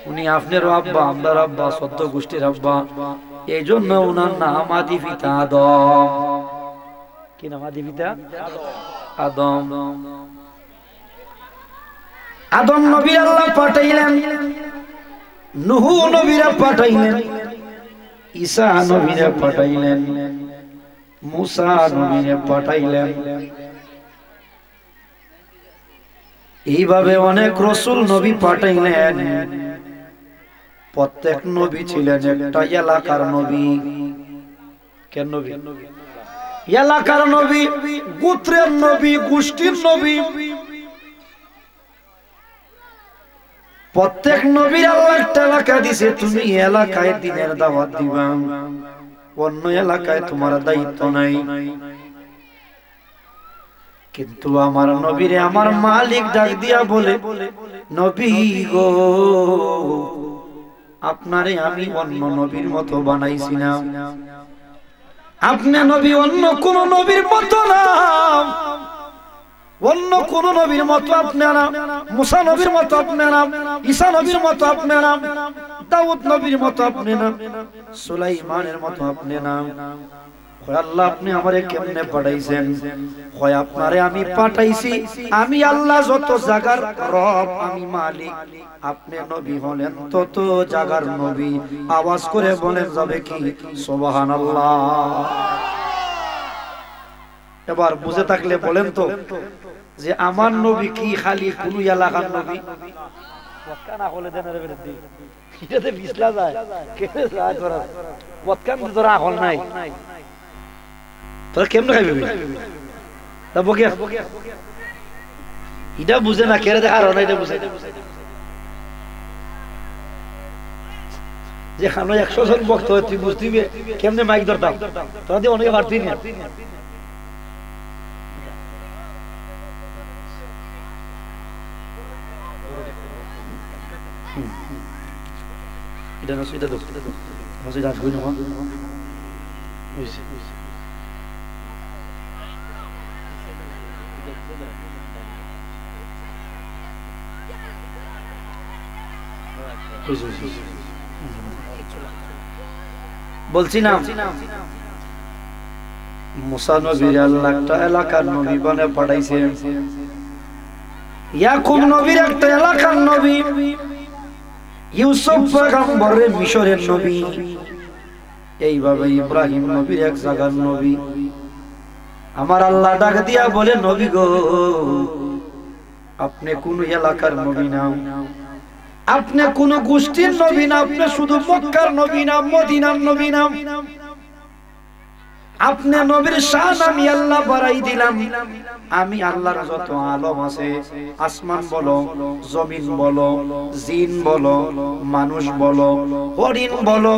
উনি আপনারও আব্বা, আমরার আব্বা, সদ্য গোষ্ঠীর আব্বা। এই জন্য উনার নাম আদি পিতা আদম। কি নাম আদি পিতা? আদম। আদম নবী আল্লাহ পাঠাইলেন, নূহ নবীরা পাঠাইলেন, ঈসা নবীরা পাঠাইলেন, মুসা নবীরা পাঠাইলেন। এইভাবে অনেক রাসূল নবী পাঠাইলেন। প্রত্যেক নবী ছিলেন একটা এলাকার নবী। কেন নবী? এলাকার নবী, গোত্রের নবী, গোষ্ঠীর নবী। প্রত্যেক নবীর আল্লাহ একটা এলাকা দিছে, তুমি এলাকায় দ্বীনের দাওয়াত দিবা, অন্য এলাকায় তোমার দায়িত্ব নাই। কিন্তু আমার নবীরে আমার মালিক ডাক দিয়া বলে, নবী গো, আপনারে আমি অন্য নবীর মতো বানাইছি না। আপনি নবী অন্য কোন নবীর মতো না, অন্য কোন নবীর মতো আপনি না, মুসা নবীর মতো আপনি না, ঈসা নবীর মতো আপনি না, দাউদ নবীর মতো আপনি না, সুলাইমানের মতো আপনি না। আল্লাহ আপনি আমারে কেমনে পাঠাইছেন? হয় আপনারে আমি পাঠাইছি, আমি আল্লাহ যত জাগার রব, আমি মালিক, আপনি নবী হলেন তত জাগার নবী। আওয়াজ করে বলেন যাবে কি সুবহানাল্লাহ? এবার বুঝে থাকলে বলেন তো যে আমার নবী কি খালি কোন এলাকার নবী? পটকানা হলে দেন রে বেরদি এটাতে বিছলা যায় কে যায় তোরা পটকান তোরা হল নাই তোরা কেমনে খাইবি? তা বকে এটা বুঝে না, কেড়ে দেখার না, এটা বুঝে যে খানো 100 জন বক্ত হয়, তুই বুঝতি কেমনে মাইক ধরতাম, তোরা দিয়ে অনেকে পারতি না। এটা না সেটা দোস্ত হসে রাত হই না বুঝছি বলছি না, মুসা নবীর আল্লাহ একটা এলাকার নবী বানায় পাঠাইছে, ইয়াকুব নবীর একটা এলাকার নবী, ইউসুফ পয়গম্বরের মিশরের নবী, এইভাবে ইব্রাহিম নবীর এক জায়গার নবী। আমার আল্লাহ ডাক দিয়া বলে, নবী গো, আপনি কোন এলাকার নবী না, আপনি কোন গোষ্ঠীর নবী না, আপনি শুধু মক্কার নবী না, মদিনার নবী না, আপনি নবীর শান আমি আল্লাহ বাড়াই দিলাম। আমি আল্লাহর যত আলম আছে, আসমান বলো, জমিন বলো, জিন বলো, মানুষ বলো, হরিণ বলো,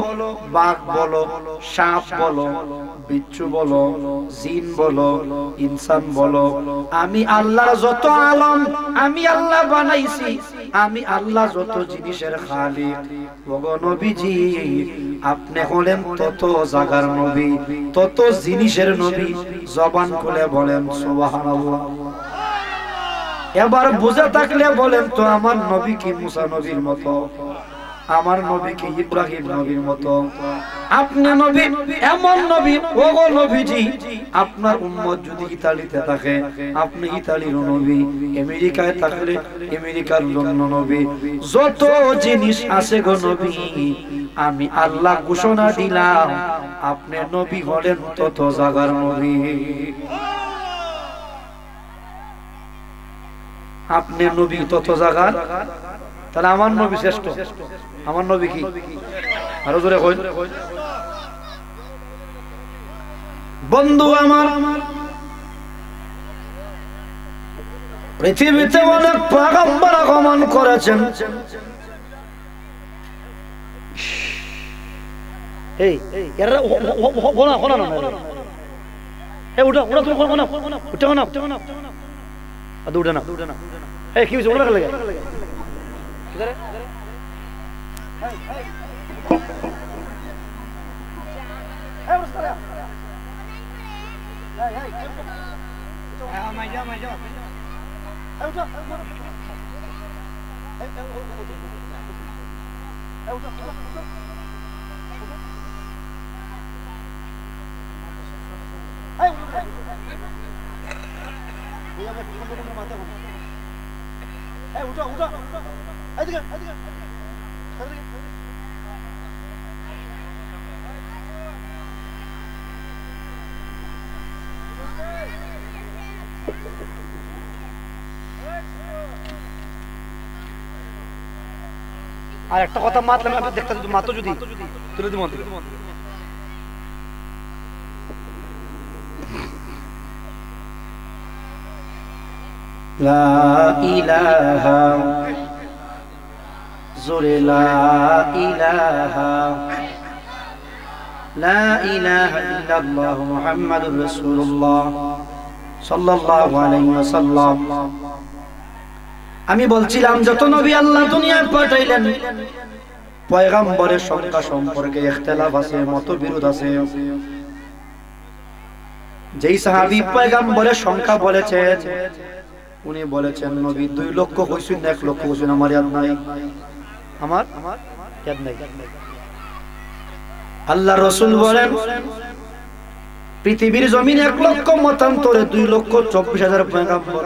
বাঘ বলো, সাপ বলো, বিচ্ছু বলো, জিন বলো, ইনসান বলো, আমি আল্লাহর যত আলম আমি আল্লাহ বানাইছি। আমি আল্লাহ যত জিনিসের খালিক। ওগো নবীজি, আপনি হলেন তত জাগার নবী, তত জিনিসের নবী। জবান খুলে বলেন সুবহানাল্লাহ। এবার বুঝে থাকলে বলেন তো, আমার নবী কি মুসা নবীর মতো? আমার নবী কি ইব্রাহিম নবীর মতো? আপনি নবী এমন নবী, ওগো নবীজি, আপনার উম্মত যদি ইতালিতে থাকে আপনি ইতালির নবী, আমেরিকায় থাকলে আমেরিকার জন্য নবী। যত জিনিস আছে গো নবী, আমি আল্লাহ ঘোষণা দিলাম আপনি নবী হলেন তত জাগার নবী। আপনি নবী তত জাগার, তাহলে আমার নবী শ্রেষ্ঠ। আমার নবী কি? আরো জোরে কই। বন্ধু আমার, পৃথিবীতে অনেক পয়গম্বর আগমন করেছেন। এই এরা হোনা হোনা না, এই উঠা উঠা, তুমি হোনা উঠা হোনা আদু উঠা না। এই কি হইছে? ওলা লাগে কি করে? এই উস্তাদ, এই মাইজা এই উঠা, আর একটা কথা মাতলাম আপনি দেখতে যদি মাতো যদি তুলে দিব লা ইলাহা জোরে লা ইলাহা লা ইলাহা ইল্লাল্লাহ মুহাম্মাদুর রাসূলুল্লাহ সাল্লাল্লাহু আলাইহি ওয়াসাল্লাম। আমি বলছিলাম যত নবী আল্লাহ দুনিয়ায় পাঠাইলেন পয়গম্বরের সংখ্যা সম্পর্কে ইখতিলাফ আছে, মতবিরোধ আছে। যেই সাহাবী পয়গম্বরের সংখ্যা বলেছেন উনি বলেছেন নবী 2 লক্ষ কইছেন না 1 লক্ষ কইছেন, আমার ইয়াদ নাই, আমার ইয়াদ নাই। আল্লাহ রাসূল বলেন পৃথিবীর জমিনে 1 লক্ষ মতান্তরে 2,24,000 পয়গম্বর।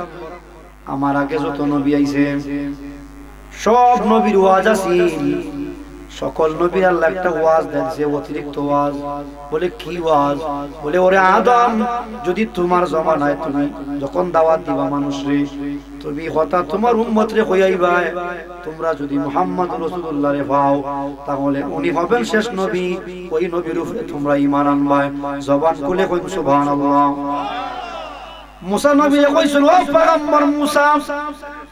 আমার আগে যত নবী আইছে সব নবীর ওয়াজ আছে, সকল নবীর আল্লাহ একটা ওয়াজ দিয়েছে, অতিরিক্ত ওয়াজ। বলে কি ওয়াজ? বলে ওরে আদম, যদি তোমার জমানায় তুমি যখন দাওয়াত দিবা মানুষরে, তুমি কথা তোমার উম্মত রে কইয়াইবা তোমরা যদি মুহাম্মদ রাসূলুল্লাহ রে পাও তাহলে উনি হবেন শেষ নবী, ওই নবীর উপরে তোমরা ঈমান আনবা। জবান খুলে কই সুবহানাল্লাহ। মুসা নবী কইছিল ও পয়গম্বর মুসা,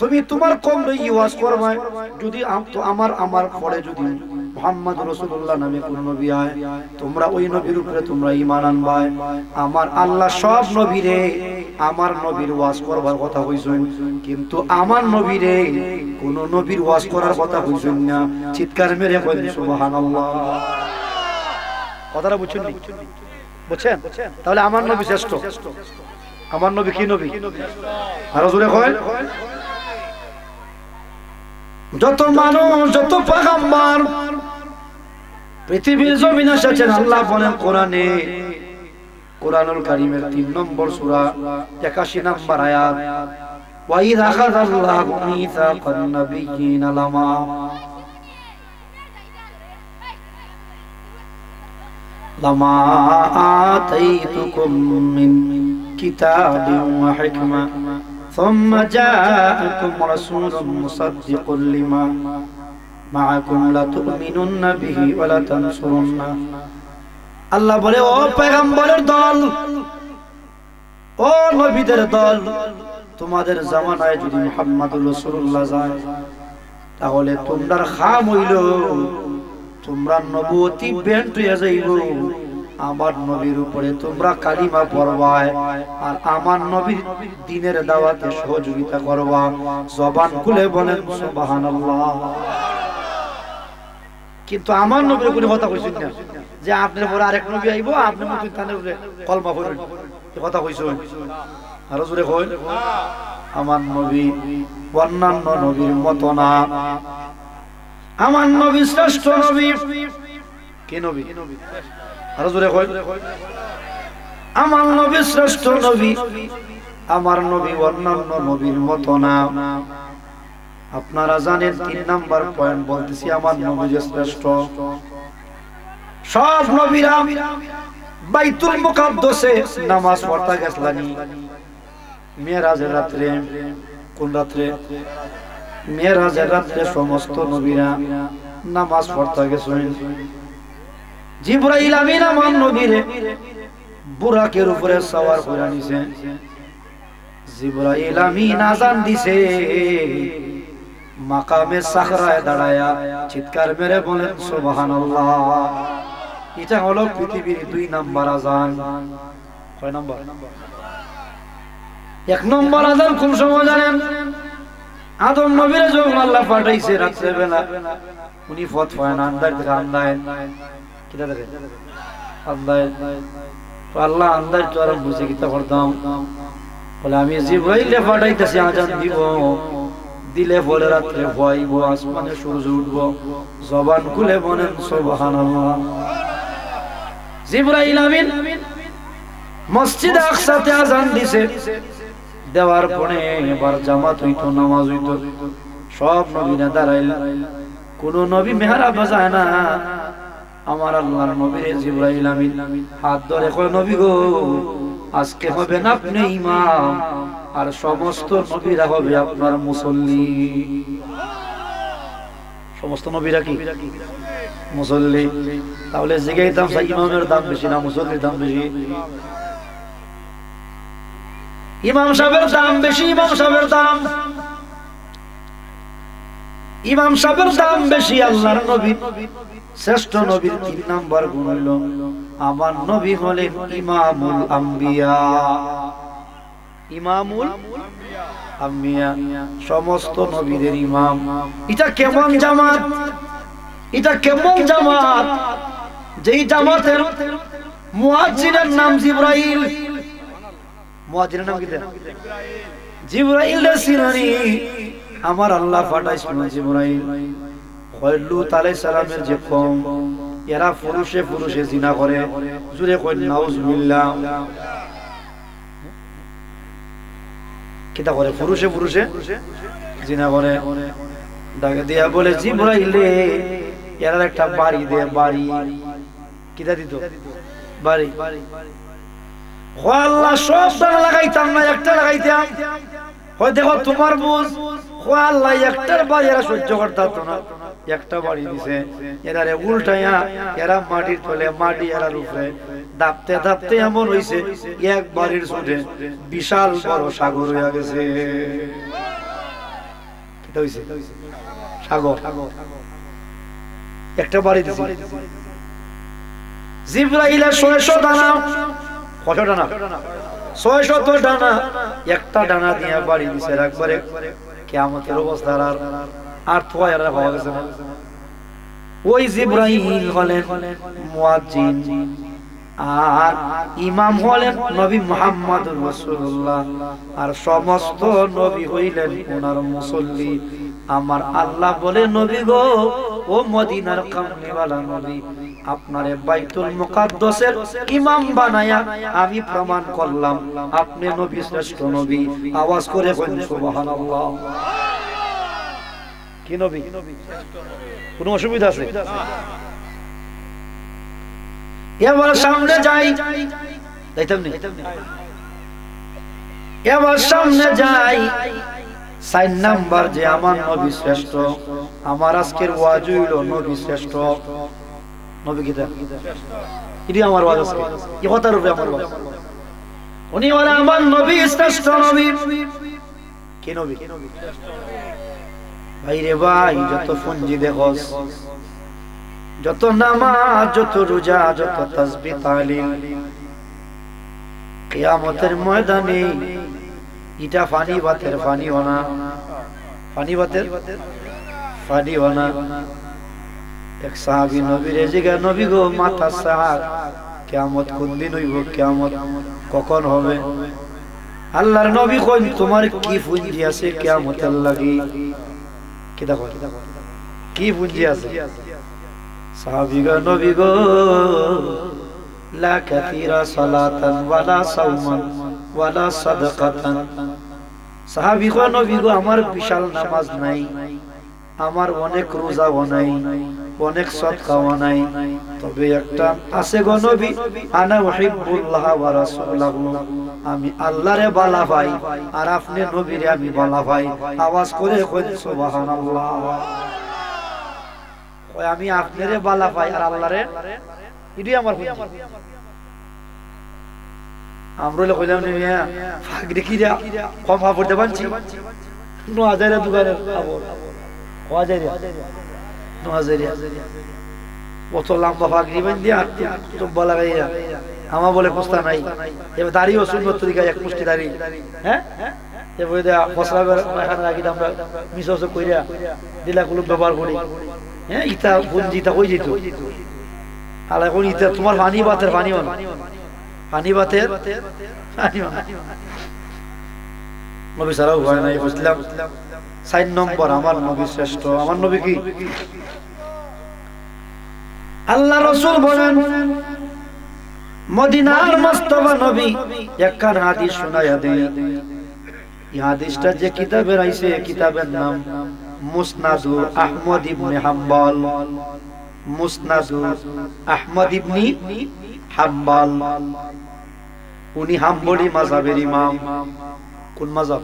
তুমি তোমার কওমে ওয়াজ করবা, যদি আমার পরে যদি মুহাম্মদ রাসূলুল্লাহ নামে কোন নবী হয় তোমরা ওই নবীর উপরে তোমরা ঈমান আনবা। আমার আল্লাহ সব নবীরে আমার নবীর ওয়াজ করবার কথা কইছেন, কিন্তু আমার নবীরে কোন নবীর ওয়াজ করার কথা কইছেন না। চিৎকার মেরে কই সুবহানাল্লাহ। কথাটা বুঝছেন? বুঝছেন? তাহলে আমার নবী শ্রেষ্ঠ। আমার নবী কি নবী? আরো জোরে কয়। যত মানুষ যত পয়গম্বর পৃথিবীর জমিনে এসেছেন আল্লাহ বলেন কোরআনে, কোরআনুল কারীমের 3 নম্বর সূরা 81 নম্বর আয়াত, ওয়া ইযা আখাযাল্লাহু মিসাকান নাবিয়্যিনা লামা আতাইতুকুম মিন কিতাবিন ওয়া হিকমা সুম্মা জাআকুম রাসূলুম মুসাদ্দিকুল লিমা মাআকুম লা তু'মিনুন্না বিহি ওয়া লা তানসুরুন্না। আল্লাহ বলে ও পয়গম্বরের দল, ও নবীদের দল, তোমাদের জামানায় যদি মুহাম্মদুর রাসূলুল্লাহ যায় তাহলে তোমরা খাম হইল, তোমরা নবুয়তি বেন্ট হয়ে যাইব। আমার নবীর উপরে তোমরা কালিমা পড়বা আর আমার নবীর দ্বীনের দাওয়াতে সহযোগিতা করবা। জবান খুলে বলেন সুবহানাল্লাহ। কিন্তু আমার নবীর কোনো কথা কইছেন না যে আপনার পরে আরেক নবী আইবো আপনি মত তানের উপরে কলমা পড়বেন, এই কথা কইছেন? আর জোরে কই। আমার নবী অন্যান্য নবীর মত না, আমার নবী শ্রেষ্ঠ নবী। কি নবী? আর জোরে কই। আমার নবী শ্রেষ্ঠ নবী, আমার নবী অন্যান্য নবীর মত না। আপনারা জানেন 3 নাম্বার পয়েন্ট বলতেছি, আমার নবী যে শ্রেষ্ঠ। সব নবীরা বাইতুল মুকাদ্দাসে নামাজ পড়তে গেছলেন মেরাজের রাতে। কোন রাতে? মেরাজের রাতে সমস্ত নবীরা নামাজ পড়তে গেছেন। জিবরাইল আমিন আমার নবীরে বুরাকের উপরে সওয়ার করে নিছে। জিবরাইল আমিন আযান দিছে, মাকামে সাখরায় দাঁড়ায়া চিৎকার মেরে বলেন সুবহানাল্লাহ। এটা হলো পৃথিবীর 2 নাম্বার আযান। কয় নাম্বার? 1 নম্বর আযান কোন সময় জানেন? আদম নবীরে যখন আল্লাহ পাঠাইছে রাতে বেলা, উনি ফত হয় না আন্দার থেকে আন্দায় কিটা দেখে আন্দায়, তো আল্লাহ আন্দার তো আর বুঝে কিটা করতাম। বলে আমি জিবরাইলে পাঠাইতেছি আযান দিব, দিলে বলে রাত্রে ভয়ব, আসমানে সূর্য উঠব, জবান খুলে বলেন সুবহানাল্লাহ। জিবরাইল আমিন মসজিদে আকসাতে আযান দিছে, দেওয়ার পরে এবার জামাত হইতো, নামাজ হইতো, সব নবীরা দাঁড়াইল, কোন নবী মেহরাবে যায় না। আমার আল্লাহর নবী জিবরাইল আমিন হাত ধরে কয়, নবী গো আজকে হবে না আপনি ইমাম, আর সমস্ত নবীরা হবে আপনার মুসল্লি। সমস্ত নবীরা কি মুসল্লি? তাহলে জিগাইতাম ইমামের দাম বেশি না মুসল্লির দাম বেশি? ইমাম সাহেবের দাম বেশি, ইমাম সাহেবের দাম, ইমাম সাহেবের দাম বেশি। আল্লাহর নবী শ্রেষ্ঠ নবীর 3 নাম্বার গুণ হইল আমার নবী হলেন ইমামুল আম্বিয়া। ইমামুল আম্বিয়া, সমস্ত নবীদের ইমাম। এটা কেমন জামাত? এটা কেমন জামাত? যেই জামাতের মুয়াজ্জিনের নাম জিবরাইল। মুয়াজ্জিনের নাম কি? জিবরাইল সিনানি আমার আল্লাহ পাঠাইছিল জিবরাইল। লূত আলাইহিস সালামের যে কওম, এরা পুরুষে পুরুষে জিনা করে, জুরে কই নাউজুবিল্লাহ। কিটা করে? পুরুষে পুরুষে জিনা করে। ডাকে দিয়া বলে, জিবরাইল রে এরা একটা বাড়ি দে, বাড়ি। কিটা দিত? বাড়ি। ও আল্লাহ, সব দানা লাগাইতাম না, একটা লাগাইতাম। হয় দেখো তোমার বুঝ, ও আল্লাহ একটার বাড়ি এরা সহ্য করতে পারতো না, একটা বাড়ি দিছে। এরা উল্টাইয়া এরা মাটির তলে, মাটি এরার উপরে দাপতে দাপতে এমন হইছে এক বাড়ির ছুটে বিশাল বড় সাগর হইয়া গেছে। সাগর একটা বাড়ি দিছে। জিবরাইলের 600 ডানা, কত ডানা? 600 ডানা, একটা ডানা দিয়ে বাড়ি দিছে একবারে। কিয়ামতের অবস্থা আর তোয়া এরা পাওয়া গেছে না। ওই জিবরাইল হলেন মুয়াজ্জিন, আর ইমাম হলেন নবী মুহাম্মদুর রাসূলুল্লাহ, আর সমস্ত নবী হইলেন ওনার মুসল্লি। আমার আল্লাহ বলে, নবী গো, ও মদিনার কামলিওয়ালা নবী, আপনারে বাইতুল মুকাদ্দাসের ইমাম বানায়া আমি প্রমাণ করলাম আপনি নবী, শ্রেষ্ঠ নবী। আওয়াজ করে বলেন সুবহানাল্লাহ। কি নবী? কোনো অসুবিধা আছে? এবার সামনে যাই, যাইতাম নি? এবার সামনে যাই। 4 নাম্বার যে আমার নবী শ্রেষ্ঠ। আমার আজকের ওয়াজ হইল নবী শ্রেষ্ঠ। নবী কিটা? এটি আমার ওয়াজ আজকে, এই কথার উপরে আমার ওয়াজ। উনি বলে আমার নবী শ্রেষ্ঠ নবী। কি নবী? ভাই রে ভাই, যত ফঞ্জি দেখোস, যত নামাজ, যত রোজা, যত তাসবিহ তাহলিল, কিয়ামতের ময়দানে এটা ফানি বাতের ফানি হনা, ফানি বাতের ফানি হনা। এক সাহাবী নবীর জিজ্ঞাসা, নবী গো, মাথা সাহাব, কিয়ামত কোন দিন হইব? কিয়ামত কখন হবে? আল্লাহর নবী কইন, তোমার কি পুঁজি আছে কিয়ামতের লাগি? কি দেখো কি পুঁজি আছে? সাহাবী গো, নবী গো, লা কাসীরা সালাতান ওয়ালা সাওমান ওয়ালা সাদাকাতান। সাহাবী গো, নবী গো, আমার বিশাল নামাজ নাই, আমার অনেক রোজাও নাই, অনেক সদকাও নাই, তবে একটা আছে গো নবী, আনা উহিব্বুল্লাহ ওয়া রাসূলাহু, আমি আল্লাহরে ভালো পাই আর আপনি নবীরে আমি ভালো পাই। আওয়াজ করে কই সুবহানাল্লাহ। ওই আমি আপনারে ভালো পাই আর আল্লাহরে, এটাই আমার পুঁজি। আমরা কইলাম নি মিয়া, ফাগরি কিরা কম পড়তে পারছি 9000 দোকানের খবর 9000 কত লম্বা ফাগরি বান্ধি আর চুব্বা লাগাইয়া আমা বলে কোস্তা নাই। এবার দাড়িও সুন্নত তরিকায় এক মুষ্টি দাড়ি, হ্যাঁ, এবার দেয়া ফসলাবের এখানে রাখি আমরা মিশস কইরা দিলা কুলুপ ব্যবহার করি। হ্যাঁ, ইতা পুঞ্জিতা কই যেত আর এখন ইতা তোমার পানি বাতের পানি হন, পানি বাতের পানি হন। নবী সারাও হয় নাই বুঝলাম। 4 নম্বর আমার নবী শ্রেষ্ঠ। আমার নবী কি? আল্লাহ রাসূল বলেন মদিনার মুস্তাফা নবী একখান হাদিস শোনায়া দেয়। এই হাদিসটা যে কিতাবে আইছে কিতাবের নাম মুসনাদু আহমদ ইবনে হাম্বল। মুসনাদু আহমদ ইবনে হাম্বল, উনি হাম্বলি মাযহাবের ইমাম। কোন মাযহাব?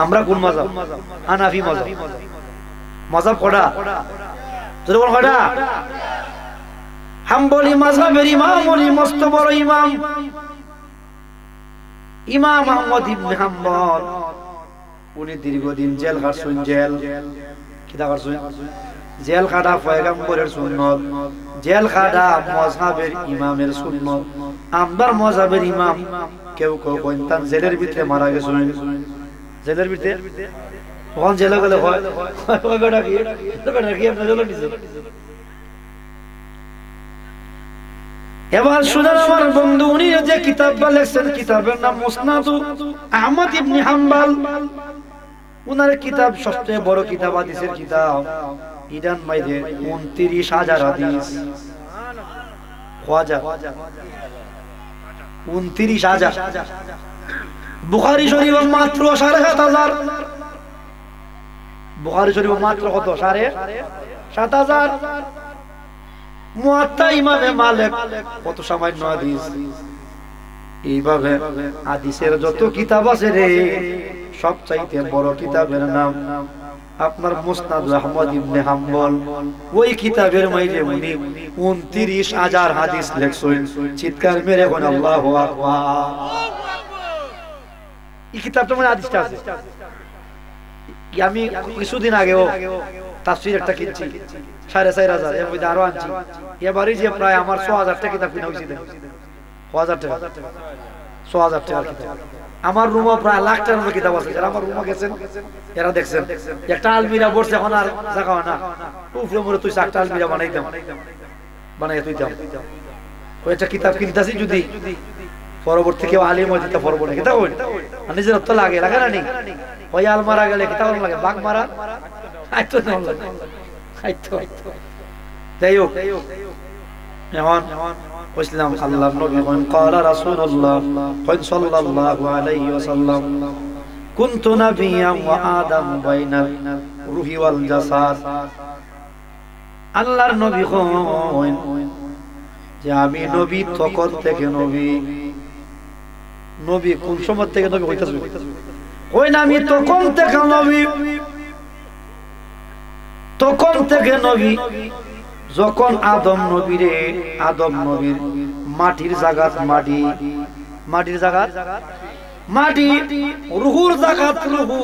আমরা কোন মাযহাব? হানাফি মাযহাব। মাযহাব কোনটা? যদি কোন কোনটা? হাম্বলি মাযহাবের ইমাম, উনি মস্ত বড় ইমাম, ইমাম আহমদ ইবনে হাম্বল। উনি দীর্ঘদিন জেল খাটছেন। জেল কিটা খাটছেন? জেল খাটা পয়গম্বরের সুন্নত, জেল খাটা মাযহাবের ইমামের সুন্নত। আমদার মাযহাবের ইমাম কেউ কেউ কইতাম জেলের ভিতরে মারা গেছেন। জেলের ভিতরে কোন জেলে গেলে হয় ওইটা কি আপনি জেলে দিছেন। এবার শুনেন আমার বন্ধু, উনি যে কিতাবটা লিখছেন কিতাবের নাম মুসনাদু আহমদ ইবনে হাম্বল। উনার কিতাব সবচেয়ে বড় কিতাব, হাদিসের কিতাব। ইরান মাইদে 29,000 হাদিস। খাজা 29,000। বুখারী শরীফ মাত্র 7,500। বুখারী শরীফ মাত্র কত? 7,500। মুয়াত্তা ইমামে মালিক কত সামান্য হাদিস। এইভাবে হাদিসের যত কিতাব আছে রে, সবচাইতে বড় কিতাবের নাম আপনার মুসনাদ আহমদ ইবনে হাম্বল। ওই কিতাবের মধ্যে উনি 29,000 হাদিস লেখছেন। চিৎকার মেরে কোন আল্লাহু আকবার। এই কিতাবটা মানে হাদিসটা আছে। আমি কিছুদিন আগেও তাফসীর একটা কিনছি 4,500, এর মধ্যে আরো আনছি। এবারে যে প্রায় আমার 6,000 টাকা কিতাব কিনা হয়েছে। 6,000 টাকা, 6,000 টাকা কিতাব। আমার রুমে প্রায় লাখ টাকার মতো কিতাব আছে। যারা আমার রুমে গেছেন এরা দেখছেন একটা আলমিরা বসছে, এখন আর জায়গা হয় না। উপরে মরে তুই একটা আলমিরা বানাইতাম, বানাই তুইতাম। ওই একটা কিতাব কিনতেছি, যদি পরবর্তী কেউ আলিম হয় দিতে পরবর্তী কিতাব হই নিজের তো লাগে লাগে না নি। ওই আল মারা গেলে কিতাব লাগে, বাঘ মারা আইতো না লাগে আইতো। যাই হোক, এখন কইছিলাম আল্লাহর নবী কোন ক্বালা রাসূলুল্লাহ সাল্লাল্লাহু আলাইহি ওয়াসাল্লাম কুনতু নাবিয়্যান ওয়া আদাম বাইনাল রূহি ওয়াল জাসাদ। আল্লাহর নবী কোন যে আমি নবী তখন থেকে নবী। নবী কোন সময় থেকে নবী হইতাছে? কই না আমি তখন থেকে নবী। তখন থেকে নবী যখন আদম নবীরে, আদম নবীর মাটির জাগাত মাটি, মাটির জাগাত মাটি, রুহুর জাগাত রুহু,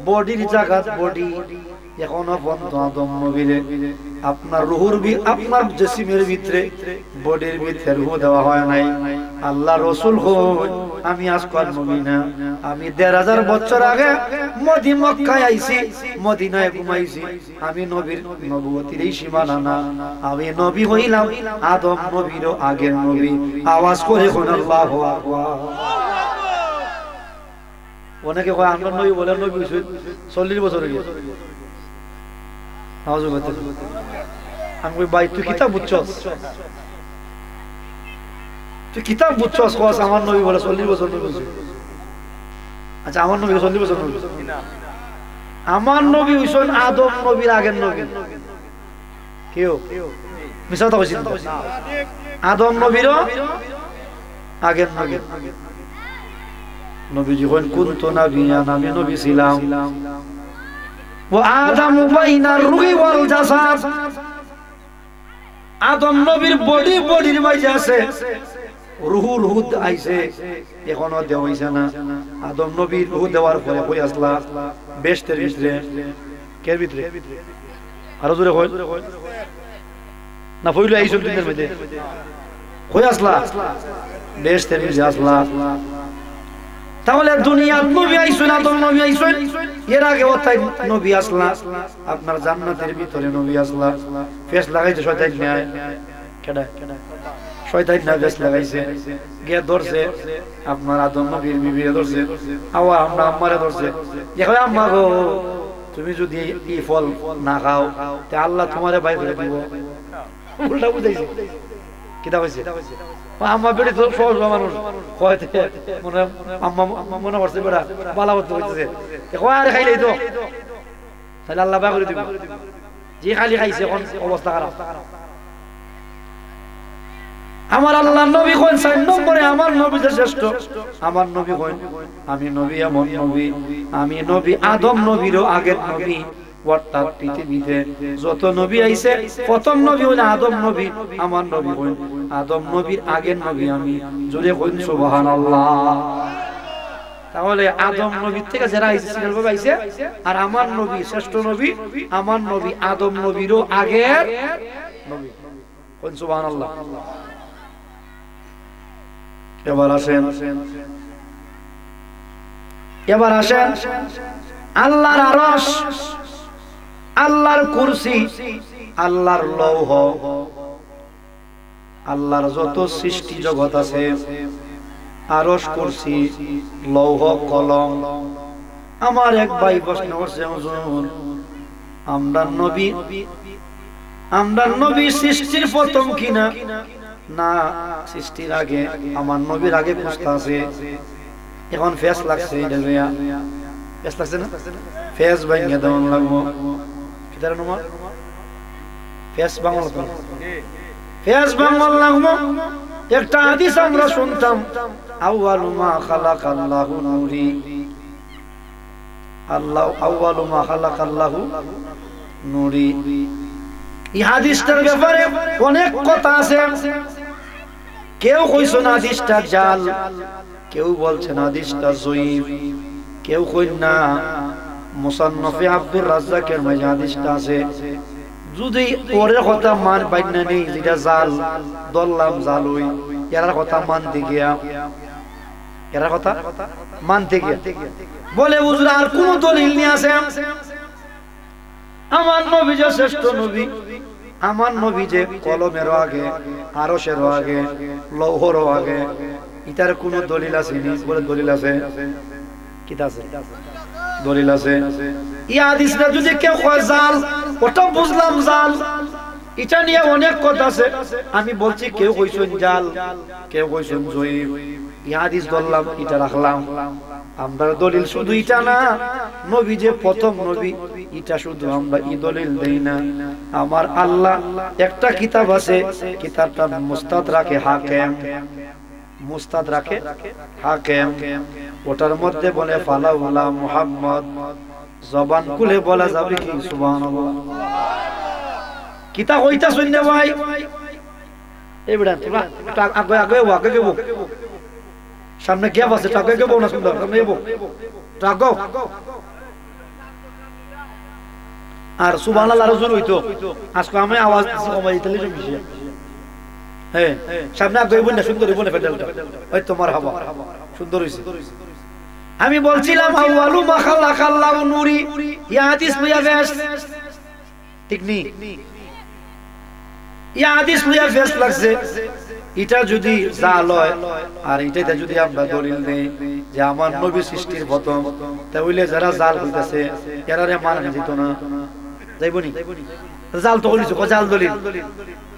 বডির জাগাত বডি। এখনো পর্যন্ত আদম নবীরে আপনার রুহুর আপনার জিসিমের ভিতরে, বডির ভিতরে রুহ দেওয়া হয় নাই। আল্লাহ রাসূল হই আমি আজকাল নবী না। আমি 1,500 বছর আগে মক্কায় আইছি, মদিনায় ঘুমাইছি। আমি নবীর নবুয়তির এই সীমানা না। আমি নবী হইলাম আদম নবীরও আগের নবী। আওয়াজ করে কোন আল্লাহু আকবার। অনেকে কয় আমরা নবী বলে নবী 40 বছর হয়ে গেছে। আমি কই ভাই তুই কিতাব বুঝছস? তুই কিতাব বুঝছস? কস আমার নবী বলে 40 বছর নবী। আচ্ছা আমার নবী 40 বছর নবী না, আমার নবী হইছেন আদম নবীর আগের নবী। কেউ মিছা কথা কইছেন? আদম নবীরও আগের নবী। নবী যখন কুনতু নাবিয়ান, আমি নবী ছিলাম। ওয়া আদামু বাইনার রূহি ওয়াল জাসাদ। আদম নবীর বডির মাঝে আছে রুহুল হুদ আইছে, এখনো দেওয়া হইছে না। আদম নবীর রুহ দেওয়ার পরে কই আসলা? বেহেশতের ভিতরে। কের ভিতরে? আরো জোরে কই না, পইলো আইছো দুনিয়ার মধ্যে। কই আসলা? বেহেশতের ভিতরে আসলা। তাহলে দুনিয়ার নবী আইছেন, আদম নবী আইছেন, এর আগে ওতাই নবী আসলা। আপনার জান্নাতের ভিতরে নবী আসলা। ফেস লাগাইতে শয়তান নাই। কেডা শয়তান না বেশ লাগাইছে গিয়ে ধরছে আপনার আদম নবীর বিবিরে ধরছে আওয়া আমরা আম্মারে ধরছে দেখো আম্মা গো তুমি যদি এই ফল না খাও তে আল্লাহ তোমারে বাইর করে দিব উল্টা বুঝাইছে কিটা হইছে আম্মা বেড়ে তো সহজ মানুষ কয়তে মনে আম্মা মনে করছে বেড়া বালাবত হইছে দেখো আর খাইলেই তো তাহলে আল্লাহ বাইর করে দিব যে খালি খাইছে এখন অবস্থা খারাপ আমার আল্লাহর নবী কোন 4 নম্বরে আমার নবী যে শ্রেষ্ঠ আমার নবী কোন আমি নবী এমন নবী আমি নবী আদম নবীরও আগের নবী অর্থাৎ পৃথিবীতে যত নবী আইছে প্রথম নবী হলো আদম নবী আমার নবী কোন আদম নবীর আগের নবী আমি জোরে কোন সুবহানাল্লাহ তাহলে আদম নবীর থেকে যারা আইছে সিরিয়াল ভাবে আইছে আর আমার নবী শ্রেষ্ঠ নবী আমার নবী আদম নবীরও আগের নবী কোন সুবহানাল্লাহ এবার আসেন আল্লাহর আরশ আল্লাহর কুরসি আল্লাহর লৌহ আল্লাহর যত সৃষ্টি জগৎ আছে আরশ কুরসি লৌহ কলম আমার এক ভাই প্রশ্ন করছে হুজুর আমরা নবী সৃষ্টির প্রথম কিনা না সৃষ্টির আগে আমার নবীর আগে প্রশ্ন আছে এখন ফেস লাগছে এটা ভাইয়া ফেস লাগছে না ফেস ভাঙিয়ে দেওয়ান লাগবো কিতার নাম ফেস বাংলা ফেস বাংলা লাগবো একটা হাদিস আমরা শুনতাম আউয়ালু মা খালাকাল্লাহু নূরি আল্লাহ আউয়ালু মা খালাকাল্লাহু নূরি এই হাদিসটার ব্যাপারে অনেক কথা আছে কেউ কইছে না হাদিসটা জাল কেউ বলছে না হাদিসটা যঈফ কেউ কই না মুসান্নাফে আব্দুর রাজ্জাকের মাঝে হাদিসটা আছে যদি ওরে কথা মান বাইনা নেই যেটা জাল দল্লাম জাল হই এর কথা মানতে গিয়া এর কথা মানতে গিয়া বলে হুজুর আর কোন দলিল নি আছে আমার নবী যে শ্রেষ্ঠ নবী আমার নবী যে কলমের আগে আরশের আগে লৌহর আগে এটার কোন দলিল আছে নি বলে দলিল আছে কিতা আছে দলিল আছে এই হাদিসটা যদি কেউ কয় জাল ওটা বুঝলাম জাল এটা নিয়ে অনেক কথা আছে আমি বলছি কেউ কইছেন জাল কেউ কইছেন যঈফ এই হাদিস ধরলাম এটা রাখলাম আমরা দলিল শুধু এটা না নবী যে প্রথম নবী এটা শুধু আমরা এই দলিল দেই না আমার আল্লাহ একটা কিতাব আছে কিতাবটা মুস্তাদরাকে হাকিম মুস্তাদরাকে হাকিম ওটার মধ্যে বলে ফালাউলা মুহাম্মদ জবান খুলে বলা যাবে কি সুবহানাল্লাহ কিতাব হইতা শুননে ভাই এবড়া আগে আগে আগে গেবো সামনে গ্যাপ আছে টাকা গেবো না সুন্দর সামনে যাবো টাকা আর সুবহানাল্লাহ রাসূল হইতো আজকে আমি আওয়াজ দিছি কমাই দিতে বেশি হ্যাঁ সামনে আগে বল না সুন্দর বলে ফেডালটা ওই তোমার হাওয়া সুন্দর হইছে আমি বলছিলাম আউয়ালু মা খালাকাল্লাহু নূরি ইয়া হাদিস বুয়া বেশ ঠিক নি ইয়া হাদিস বুয়া বেশ লাগছে এটা যদি জাল হয় আর এটাতে যদি আমরা দলিল দেই যে আমার নবী সৃষ্টির প্রথম তাহলে যারা জাল হইতাছে এরারে মানা যেত না যাইবনি জাল তো কইছো জাল দলিল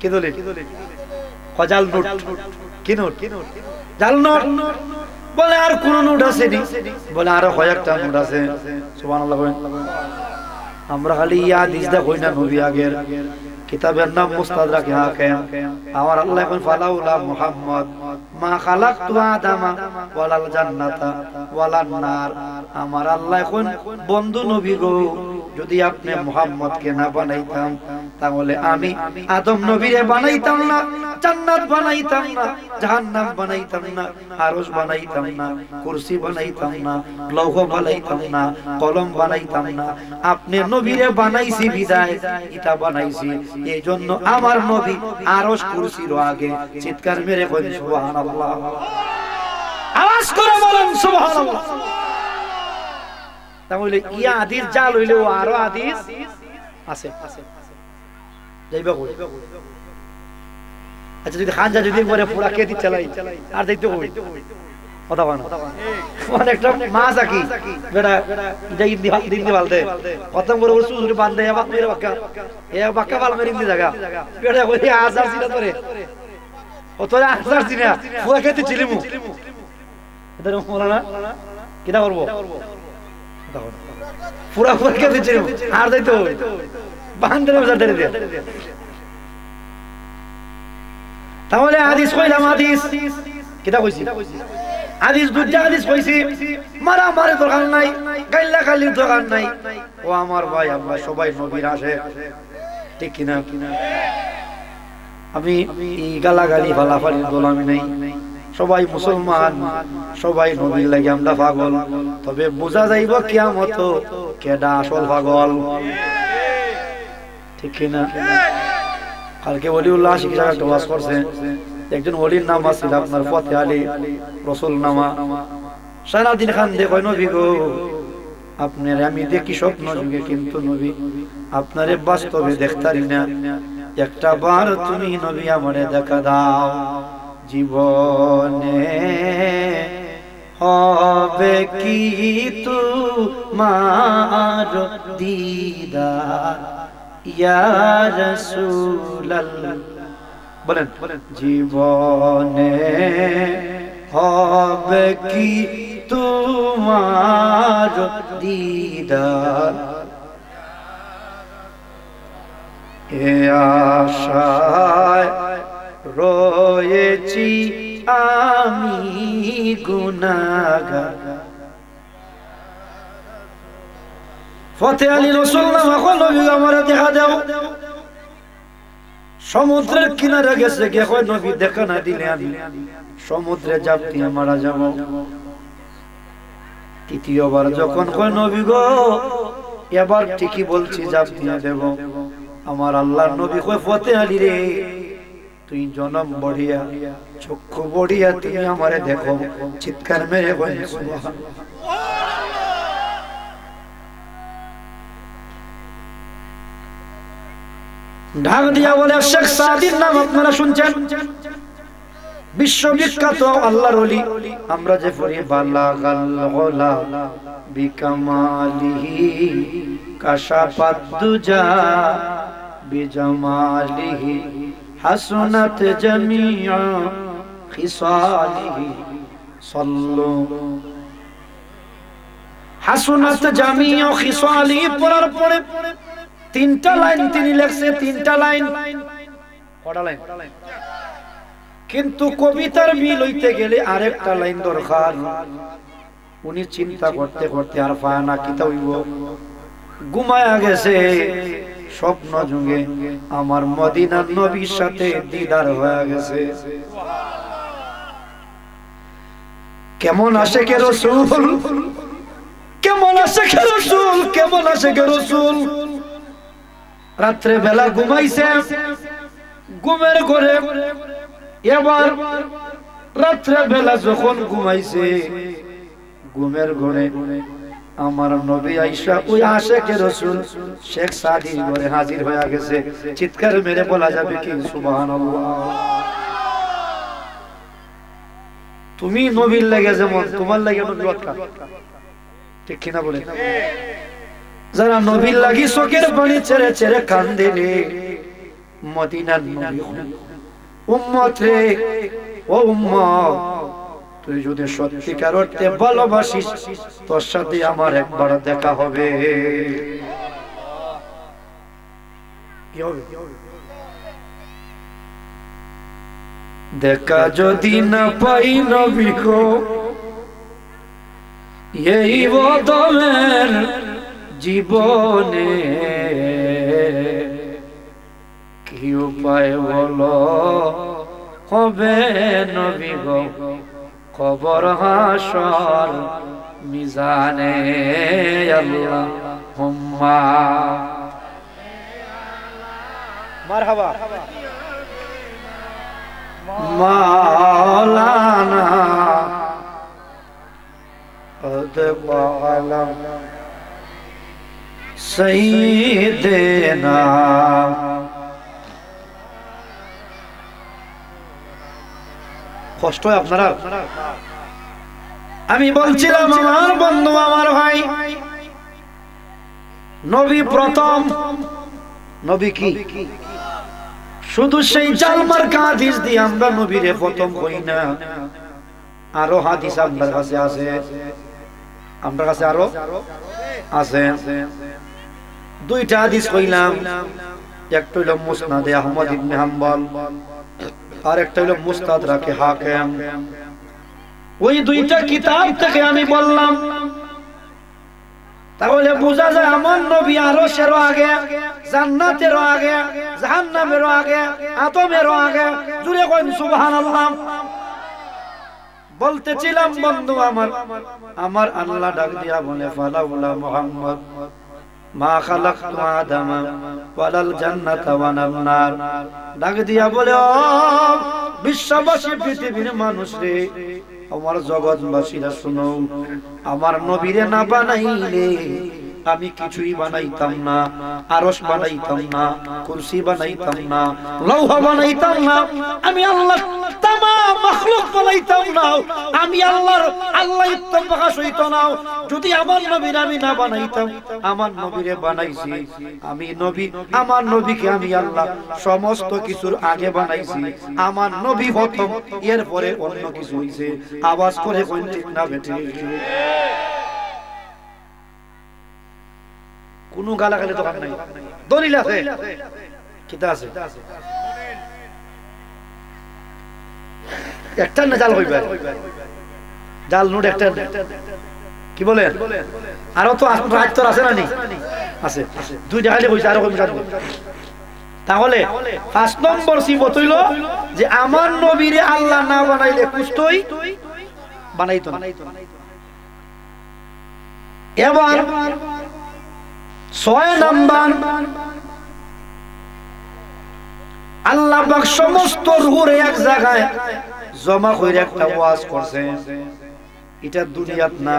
কি দলিল জাল নোট কি নোট জাল নোট বলে আর কোন নোট আছে নি বলে আর কয়েকটা নোট আছে সুবহানাল্লাহ আমরা খালি ইয়া হাদিস দা কই না নবী আগের কিতাবের নাম মুস্তাদরাকে হাকিম আমার আল্লাহ কোন ফালাউলা মুহাম্মদ মা খালাকতু আদামা ওয়ালাল জান্নাতা ওয়ালান নার আমার আল্লাহ কোন বন্ধু নবী গো যদি আপনি মুহাম্মদকে না বানাইতাম তাহলে আমি আদম নবীরে বানাইতাম না জান্নাত বানাইতাম না জাহান্নাম বানাইতাম না আরশ বানাইতাম না কুরসি বানাইতাম না লৌহ বানাইতাম না কলম বানাইতাম না আপনি নবীরে বানাইছি বিদায় এটা বানাইছি এইজন্য আমার নবী আরশ কুরসির আগে চিৎকার মেরে বলেন সুবহানাল্লাহ আওয়াজ করে বলেন সুবহানাল্লাহ তাহলে ইয়া হাদিস জাল হইলেও আরো হাদিস আছে যাইবা কই আচ্ছা যদি খানজা যদি পরে পুরা কে দিতে চালাই আর দেখতে কই কথা বল মানে একটা মাছ আকি বেটা যাই দিন দি বালতে প্রথম করে ওর সুজুরি বাঁধে বাক মেরে বাক্কা এ বাক্কা বাল মেরে দি জায়গা বেটা ওই আজার ছিল তোরে ও তোরে আজার ছিল পুরা কে দিতে চিলিমু এদের মোলানা কিটা করব পুরা পুরা কে দিতে চিলিমু আর দেখতে বাঁধে বাজার ধরে দে তাহলে হাদিস কইলাম হাদিস কিটা কইছি হাদিস দুইটা হাদিস কইছি মারা মারে দরকার নাই গাইলা গালির দরকার নাই ও আমার ভাই আমরা সবাই নবীর আসে ঠিক কিনা আমি এই গালাগালি ফালাফালির গোলামি নাই সবাই মুসলমান সবাই নবীর লাগি আমরা পাগল তবে বোঝা যাইব কিয়ামত কেডা আসল পাগল ঠিক কিনা কালকে ওলিউল্লাহ শিক্ষা একটা ওয়াজ করছে একজন ওলির নাম আছিল আপনার ফতে আলী রসুল নামা সারাদিন খান দেখো নবী গো আপনার আমি দেখি স্বপ্ন যুগে কিন্তু নবী আপনারে বাস্তবে দেখতারি না একটা বার তুমি নবী আমারে দেখা দাও জীবনে হবে কি তোমার দিদার ইয়া রাসূলুল্লাহ বলেন জীবনে হবে কি তোমার দিদার এ আশায় রয়েছি আমি গুনাহগার ফতে আলী রাসূলুল্লাহ নবী আমারে দেখা দাও সমুদ্রের কিনারে গেছে কে কয় নবী দেখা না দিলে আমি সমুদ্রে জাপ দিয়ে মারা যাব তৃতীয়বার যখন কয় নবী গো এবার ঠিকই বলছি জাপ দিয়ে দেব আমার আল্লাহর নবী কয় ফতে আলী রে তুই জনম বড়িয়া চক্ষু বড়িয়া তুমি আমারে দেখো চিৎকার মেরে কয় সুবহানাল্লাহ ঢাক দিয়া বলে শেখ সাদির নাম আপনারা শুনছেন বিশ্ববিখ্যাত আল্লাহর ওলি আমরা যে পড়ি বালাগাল গলা বিকামালিহি কাশাফাত দুজা বিজামালিহি হাসনাত জামিউ খিসালিহি সাল্লু হাসনাত জামিউ খিসালিহি পড়ার পরে তিনটা লাইন তিনি লেখছে তিনটা লাইন কটা লাইন কিন্তু কবিতার মিল হইতে গেলে আরেকটা লাইন দরকার উনি চিন্তা করতে করতে আর পায় না কিতা হইব ঘুমায়া গেছে স্বপ্ন যুগে আমার মদিনার নবীর সাথে দিদার হয়ে গেছে কেমন আশিকে রাসূল কেমন আশিকে রাসূল কেমন আশিকে রাসূল রাত্রে বেলা ঘুমাইছে ঘুমের ঘরে এবার রাত্রে বেলা যখন ঘুমাইছে ঘুমের ঘরে আমার নবী আয়েশা ওই আশিকে রাসূল শেখ সাদির ঘরে হাজির হয়ে গেছে চিৎকার মেরে বলা যাবে কি সুবহানাল্লাহ তুমি নবীর লাগে যেমন তোমার লাগে নবী ওয়াক্কা ঠিক কিনা বলে যারা নবীর লাগি চোখের পানি ছেড়ে ছেড়ে কান্দে রে মদিনার নবী উম্মত রে ও উম্মত তুই যদি সত্যিকার অর্থে ভালোবাসিস তোর সাথে আমার একবার দেখা হবে কি হবে দেখা যদি না পাই নবী গো এই বদলের জীবনে কি উপায় বলো হবে নবী গো কবর হাসর মিজানে আল্লাহুম্মা মারহাবা মাওলানা আদবালাম সাইয়্যিদিনা কষ্ট হয় আপনারা? আমি বলছিলাম আমার বন্ধু আমার ভাই, নবী প্রথম নবী কি শুধু সেই জালমার হাদিস দিয়ে আমরা নবীরে প্রথম কই না, আরো হাদিস আপনার কাছে আছে, আপনার কাছে আরো আছে। দুইটা হাদিস কইলাম, একটা হইল মুসনাদে আহমদ ইবনে হাম্বল, আর একটা হইল মুস্তাদরাকে হাকিম। ওই দুইটা কিতাব থেকে আমি বললাম, তাহলে বোঝা যায় আমার নবী আরশেরও আগে, জান্নাতেরও আগে, জাহান্নামেরও আগে, আদমেরও আগে। জুড়ে কইন সুবহানাল্লাহ। বলতেছিলাম বন্ধু আমার আল্লাহ ডাক দিয়া বলে ফালাউলা মুহাম্মদ মা খালাকতু আদামা ওয়ালাল জান্নাতা ওয়ালান নার। ডাক দিয়া বলে ও বিশ্ববাসী, পৃথিবীর মানুষ রে, আমার জগৎবাসীরা শুনো, আমার নবীরে না বানাইলে আমি কিছুই বানাইতাম না, আরশ বানাইতাম না, কুরসি বানাইতাম না, লৌহ বানাইতাম না, আমি আল্লাহ তামাম মাখলুক বানাইতাম না, আমি আল্লাহ ইত্তম প্রকাশ হইতো না যদি আমার নবীর আমি না বানাইতাম। আমার নবীরে বানাইছি আমি নবী, আমার নবীকে আমি আল্লাহ সমস্ত কিছুর আগে বানাইছি। আমার নবী প্রথম, এরপরে অন্য কিছু হইছে। আওয়াজ করে কোন ঠিক না বেঠে? কোন গালাগালি দরকার নাই, দলিল আছে, কিতাব আছে। একটা না জাল হইবে, জাল নোট একটা, কি বলেন? আরো তো রাজ্য আছে না? নি আছে, দুইটা খালি কইছে, আরো কইছে। তাহলে 5 নম্বর সিবত হইল যে আমার নবীরে আল্লাহ না বানাইলে কুস্তই বানাইতো না। এবার 6 নাম্বার, আল্লাহ পাক সমস্ত রূহের এক জায়গায় জমা কইরা একটা ওয়াজ করছে। এটা দুনিয়াত না,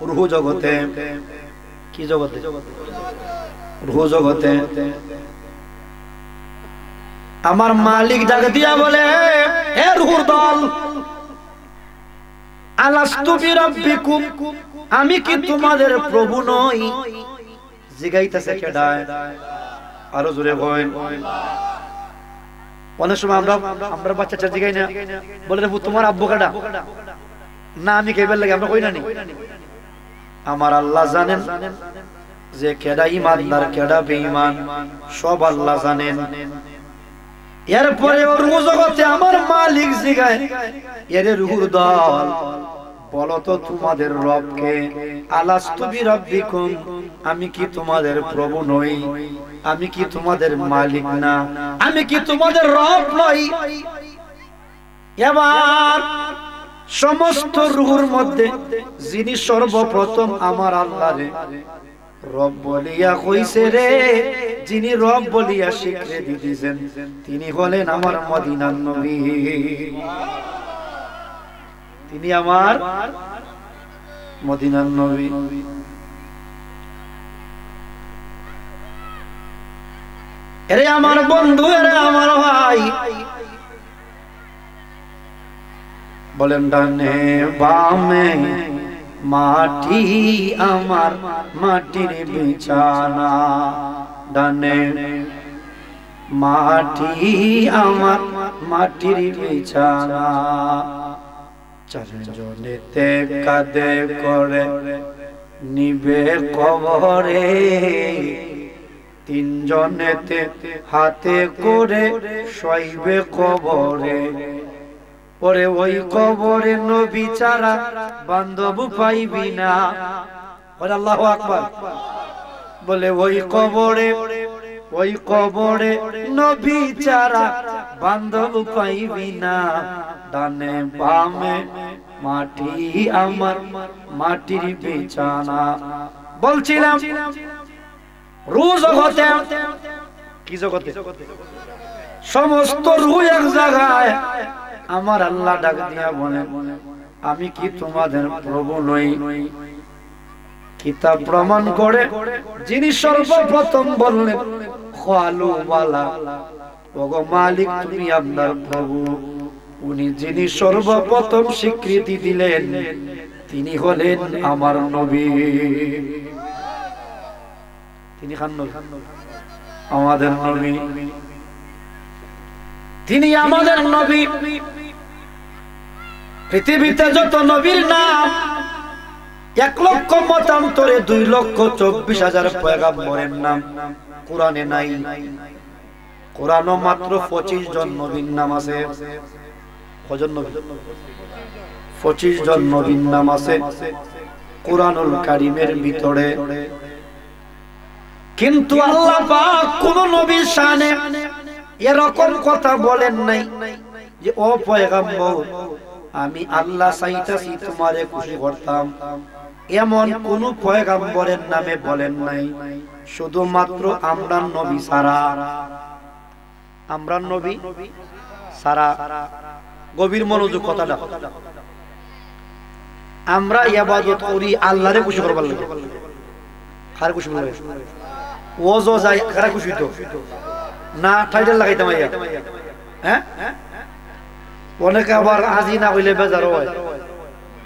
রূহ জগতে। কি জগতে? রূহ জগতে। আমার মালিক ডাক দিয়া বলে, হে রূহের দল, আলাস্তু বিরাব্বিকুম, আমি কি তোমাদের প্রভু নই? জিগাইতেছে কেডায়? আরো জোরে কইন। অনেক সময় আমরা বাচ্চা জিগাই না, বলে রে তোমার আব্বু কেডা? না আমি কেবল লাগে আমরা কই না নি। আমার আল্লাহ জানেন যে কেডা ঈমানদার কেডা বেঈমান, সব আল্লাহ জানেন। এরপরে রূহ জগতে আমার মালিক জিগায়, এরে রূহের দল, বলো তো তোমাদের রবকে। আলাস্তু বিরাব্বিকুম, আমি কি তোমাদের প্রভু নই? আমি কি তোমাদের মালিক না? আমি কি তোমাদের রব নই? এবার সমস্ত রূহের মধ্যে যিনি সর্বপ্রথম আমার আল্লাহরে রব বলিয়া কইছে রে, যিনি রব বলিয়া স্বীকৃতি দিয়েছেন, তিনি হলেন আমার মদিনার নবী। তিনি আমার মদিনার নবী। এরে আমার বন্ধু, এরে আমার ভাই, বলেন ডানে বামে মাটি আমার মাটির বিছানা, ডানে মাটি আমার মাটির বিছানা, চারজনেতে কাঁধে করে নিবে কবরে, তিনজনেতে হাতে করে শোইবে কবরে। ওরে ওই কবরে নবী ছাড়া বান্ধব পাইবি না। ওরে আল্লাহু আকবার। বলে ওই কবরে নবী ছাড়া বান্ধব পাইবি না, ডানে বামে মাটি আমার মাটির বিছানা। বলছিলাম রূহ জগতে, কি জগতে? সমস্ত রূহ এক জায়গায়। আমার আল্লাহ ডাক দিয়া বলেন, আমি কি তোমাদের প্রভু নই? কিতাব প্রমাণ করে যিনি সর্বপ্রথম বললেন ক্বালু বালা, ওগো মালিক তুমি আপনার প্রভু। উনি যিনি সর্বপ্রথম স্বীকৃতি দিলেন তিনি হলেন আমার নবী। তিনি খান নবী, আমাদের নবী, তিনি আমাদের নবী। পৃথিবীতে যত নবীর নাম 1,00,000 মতান্তরে 2,24,000 পয়গম্বরের নাম কোরআনে নাই। কোরআনও মাত্র 25 জন নবীর নাম আছে। কজন নবী? 25 জন নবীর নাম আছে কোরআনুল কারীমের ভিতরে। কিন্তু আল্লাহ পাক কোন নবীর শানে এরকম কথা বলেন নাই যে ও পয়গম্বর আমি আল্লাহ চাইতাছি তোমারে খুশি করতাম, এমন কোন পয়গম্বরের নামে বলেন নাই। শুধুমাত্র আমরা নবী সারা, আমরা নবী সারা। গভীর মনোযোগ কথাটা। আমরা ইবাদত করি আল্লাহরে খুশি করবার লাগে। কার খুশি লাগে? ওজো যায় কার খুশি তো না টাইটেল লাগাইতাম আইয়া। হ্যাঁ, অনেকে আবার আজি না হইলে বেজার হয়,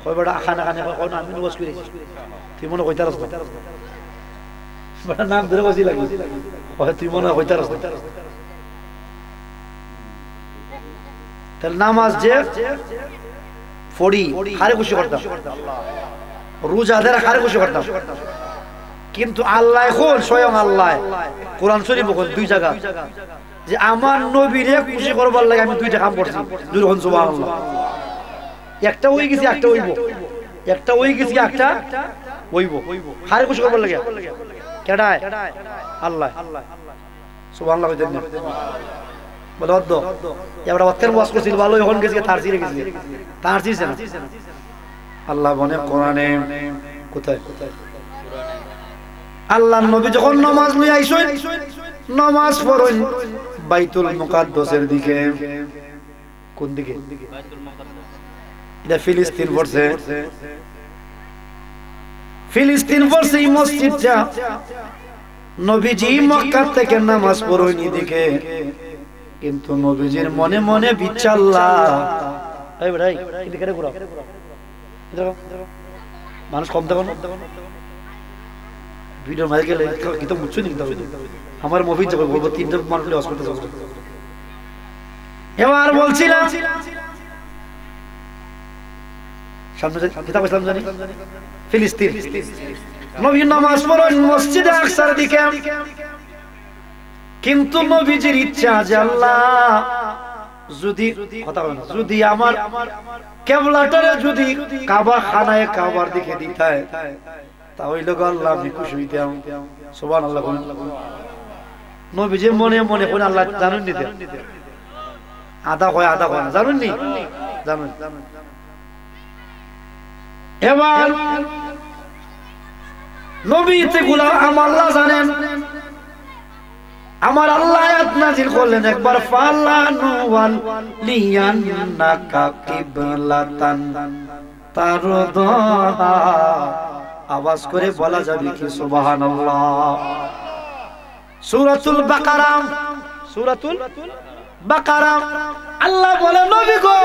কই বড় খানা খানে কই না আমি ওয়াজ করেছি, তুই মনে কইতারস না, বড় নাম ধরে বসি লাগি, কই তুই মনে কইতারস না। তাহলে নামাজ যে পড়ি কারে খুশি করতাম? রোজাদের কারে খুশি করতাম? কিন্তু আল্লাহ এখন স্বয়ং আল্লাহ কোরআন শরীফ বলেন 2 জায়গা যে আমার নবীরে খুশি করবার লাগে আমি 2টা কাম করছি। দুরহন সুবহানাল্লাহ। একটা হই গেছি, একটা হইব, একটা হই গেছি, একটা হইব। কারে খুশি করবার লাগে? কেডায়? আল্লাহ। সুবহানাল্লাহ কইতেন না বলে অদ্দ এবারে ওয়াক্তের ওয়াজ করছিল ভালো, এখন গেছি তার ছিঁড়ে গেছি, তার ছিঁড়ছে না। আল্লাহ বলে কোরআনে, কোথায়? আল্লাহর নবী যখন নামাজ লই আইছেন, নামাজ পড়েন বাইতুল মুকাদ্দাসের দিকে। কোন দিকে? এটা ফিলিস্তিন পড়ছে, ফিলিস্তিন পড়ছে এই মসজিদটা। নবীজি মক্কা থেকে নামাজ পড়েন এদিকে, কিন্তু নবীজির মনে মনে বিচ্ছাল্লাহ। এই ভাই এদিকে ঘুরাও, মানুষ কম দেখো না ভিডিও মাঝে গেলে কিন্তু মুচ্ছু নি। আমার মফিজ যাবে বলবো 3টা মানুষ হসপিটাল। এবার বলছিলাম সামনে কিতাব ইসলাম জানি ফিলিস্তিন। নবী নামাজ পড়েন মসজিদে আকসার দিকে, কিন্তু নবীজির ইচ্ছা যে আল্লাহ যদি কথা বলেন, যদি আমার কিবলাটারে যদি কাবা খানায় কাবার দিকে দিতায় তাহলে আল্লাহ আমি খুশি হইতাম। সুবহানাল্লাহ। নবীজি মনে মনে কোন আল্লাহ জানেন নি, আদা হয় আদা হয় না জানেন নি, জানেন। এবার নবীতে গুলা আমার আল্লাহ জানেন, আমার আল্লাহ আয়াত নাযিল করলেন একবার, ফালানু ওয়ালিয়ান্নাকা কিবলাতান তারদাহা। আওয়াজ করে বলা যাবে কি সুবহানাল্লাহ? সূরাতুল বাকারা, সূরাতুল বাকারা। আল্লাহ বলে নবী গো,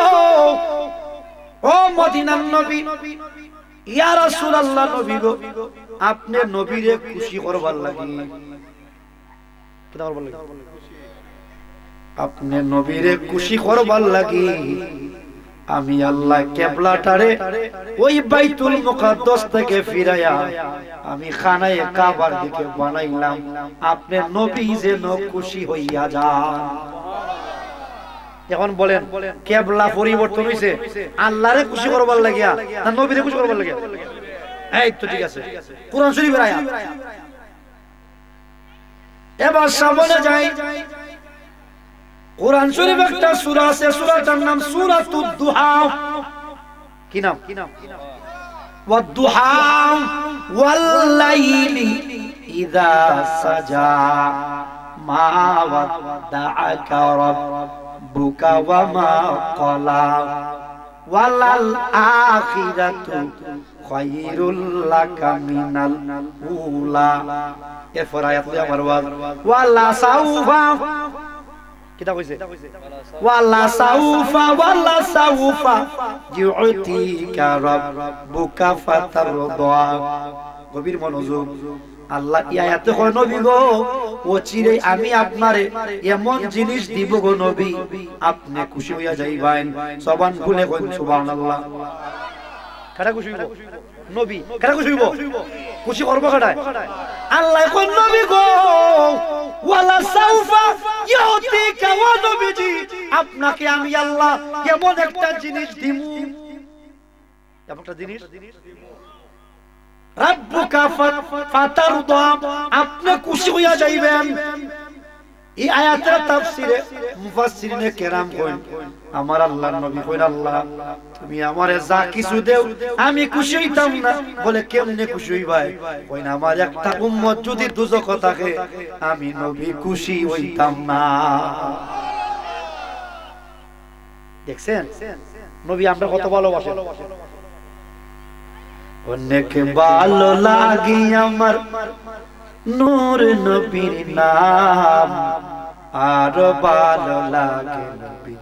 ও মদিনার নবী, ইয়া রাসূলুল্লাহ, নবী গো আপনি নবীরে খুশি করবার লাগি, আপনি নবীরে খুশি করবার লাগি আমি আল্লাহ কিবলাটারে ওই বাইতুল মুকাদ্দাস থেকে ফিরাইয়া আমি খানায়ে কাবার দিকে বানাইলাম, আপনি নবী যেন খুশি হইয়া যান। এখন বলেন কিবলা পরিবর্তন হইছে আল্লাহরে খুশি করবার লাগিয়া না নবীরে খুশি করবার লাগিয়া? এই তো ঠিক আছে, কোরআন শরীফের আয়াত। এবার সামনে যাই, কোরআন শরীফ একটা সূরা আছে, সূরাটার নাম সূরাতুদ দুহা। কি নাম? ওয়াদ-দুহা ওয়াল-লাইলি ইযা সাজা মা ওয়াদ্দাআকা রাব্বুকা ওয়া মা ক্বালা ওয়ালাল আখিরাতু খায়রুল লাকা মিনাল উলা। এরপর আয়াত আমার ওয়ালা সাউফা কিটা কইছে ওয়ালা সাউফা ইউতিকা রাব্বুকা ফাতারদা গভীর মনোযোগ আল্লাহ এই আয়াতে কয় নবী গো অচিরে আমি আপনারে এমন জিনিস দিব গো নবী আপনি খুশি হইয়া যাইবেন জবান খুলে কই সুবহানাল্লাহ কারা খুশি হইব নবী কারা খুশি হইব খুশি করব কাটায় আল্লাহ কয় নবী গো ওয়ালা সাউফা ইউতিকা ওয়া নবীজি আপনাকে আমি আল্লাহ এমন একটা জিনিস দিমু এমন একটা জিনিস রাব্বুকা ফাতারদা আপনি খুশি হইয়া যাইবেন এই আয়াতের তাফসীরে মুফাসসিরিনে কেরাম কইন আমার আল্লাহর নবী কইন আল্লাহ তুমি আমারে যা কিছু দেও আমি খুশি হইতাম না বলে কেমনে খুশি হইবাই কইন আমার একটা উম্মত যদি দুজকে থাকে আমি নবী খুশি হইতাম না দেখছেন নবী আমরা কত ভালোবাসেন অনেক ভালো লাগে আমার নূর নবীর নাম আর ভালো লাগে নবী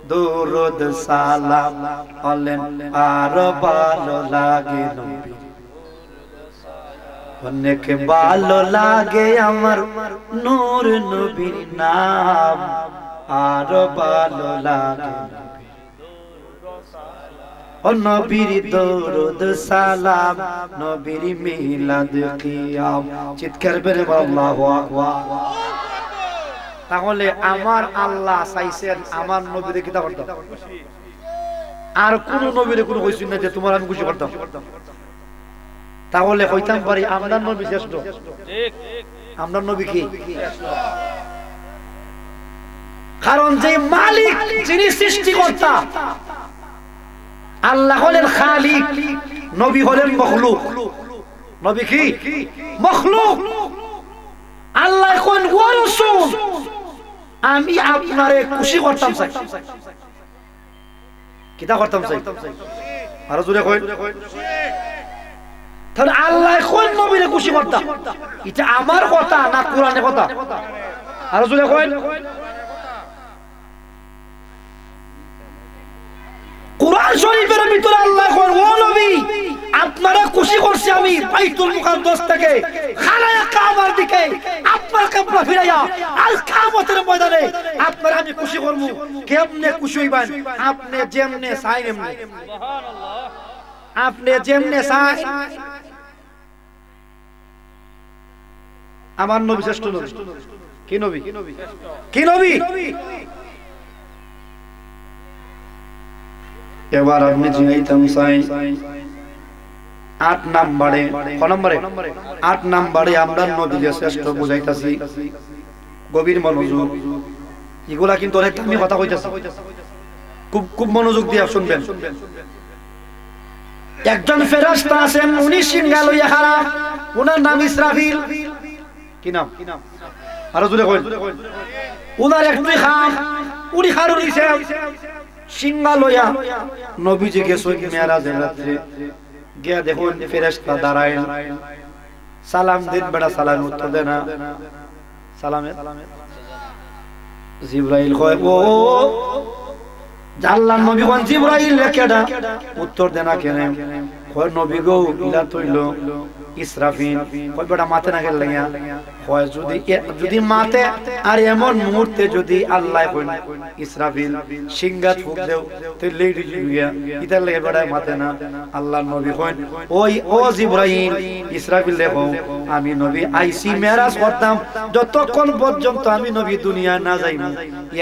দরুদ সালাম বলেন আর ভালো লাগে নবী অনেক ভালো লাগে আমার নূর নবীর নাম আর ভালো লাগে ও নবীর দরুদ সালাম নবীর মিলাদ কিয়াম চিৎকার করে আল্লাহু আকবার তাহলে আমার আল্লাহ চাইছেন আমার নবীরে কিতা করতাম আর কোন নবীরে কোন কইছেন না যে তোমার আমি খুশি করতাম তাহলে কইতাম পারি আমরার নবী শ্রেষ্ঠ ঠিক আমরার নবী কি কারণ যে মালিক যিনি সৃষ্টিকর্তা আল্লাহ হলেন খালিক নবী হলেন মখলুক নবী কি মখলুক আল্লাহ কোন ওয়া রাসূল আমি আপনারে খুশি করতাম চাই কিটা করতাম চাই আর জোরে কই তাহলে আল্লাহ কোন নবীরে খুশি করতাম এটা আমার কথা না কোরআনের কথা আর জোরে কই কুরআন শরীফের ভিতরে আল্লাহ কোন ও নবী আপনারা খুশি করছি আমি বাইতুল মুকাদ্দাস থেকে খানায়ে কাবার দিকে আপনার কাবলা ফিরাইয়া আল কিয়ামতের ময়দানে আপনারা আমি খুশি করব কেমনে খুশি হইবেন আপনি যেমনে চাই এমনি সুবহানাল্লাহ আপনি যেমনে চাই আমার নবী শ্রেষ্ঠ নবী কি নবী কি নবী এবার আপনি জিগাইতাম চাই 8 নম্বরে কোন নম্বরে 8 নম্বরে আমরা নবীকে শ্রেষ্ঠ বুঝাইতাছি গভীর মনোযোগ এগুলা কিন্তু অনেক আমি কথা কইতাছি খুব খুব মনোযোগ দিয়ে শুনবেন একজন ফেরেশতা আছেন উনি সিংহা লইয়া খাড়া ওনার নাম ইসরাফিল কি নাম আর জোরে কই ওনার একটু খাম উনি খাড়ু দিছে সিংহা লইয়া নবীজি গেছেন মেরাজের রাতে গিয়া দেখুন ফেরেশতা দাঁড়ায় সালাম দিন বড় সালাম উত্তর দেনা সালামে জিবরাইল কয় ও আল্লাহর নবী কোন জিবরাইল কেডা উত্তর দেনা কেন কয় নবী গো ইলা তইলো ইসরাফিল কয় বড় মাথা না গেল লাগিয়া কয় যদি মাথে আর এমন মুহূর্তে যদি আল্লাহ কইন ইসরাফিল সিংহাত ফুক দেও তে লেডি গিয়া ইতার লাগে বড় মাথা না আল্লাহর নবী কইন ওই ও জিবরাইল ইসরাফিল দেখো আমি নবী আইসি মেরাজ করতাম যতক্ষণ পর্যন্ত আমি নবী দুনিয়া না যাইব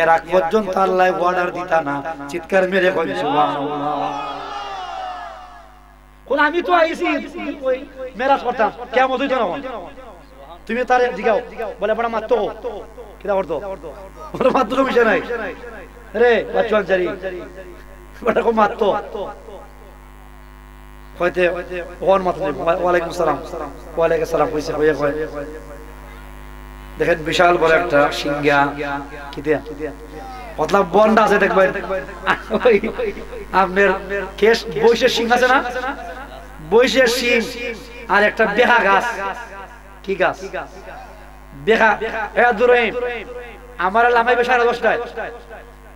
এর আগ পর্যন্ত আল্লাহ অর্ডার দিতা না চিৎকার মেরে কই সুবহানাল্লাহ কোন আমি তো আইছি ওই মেরাজ করতাম কিয়ামত হইতো না তুমি তারে জিগাও বলে বড় মাত্তো কিটা করতো বড় মাত্তো বিষয় নাই রে বাচ্চা জারি বড় কো মাত্তো কইতে ওর মাত্তো ওয়া আলাইকুম সালাম কইছে কয় দেখেন বিশাল বড় একটা সিংহা কিটা কতলা বন্ড আছে দেখবেন ওই আপনার কেশ বৈশের সিং আছে না বৈশের সিং আর একটা বেহা গাছ কি গাছ বেহা এ দুরাইম আমার লামাইবে 10:30টায়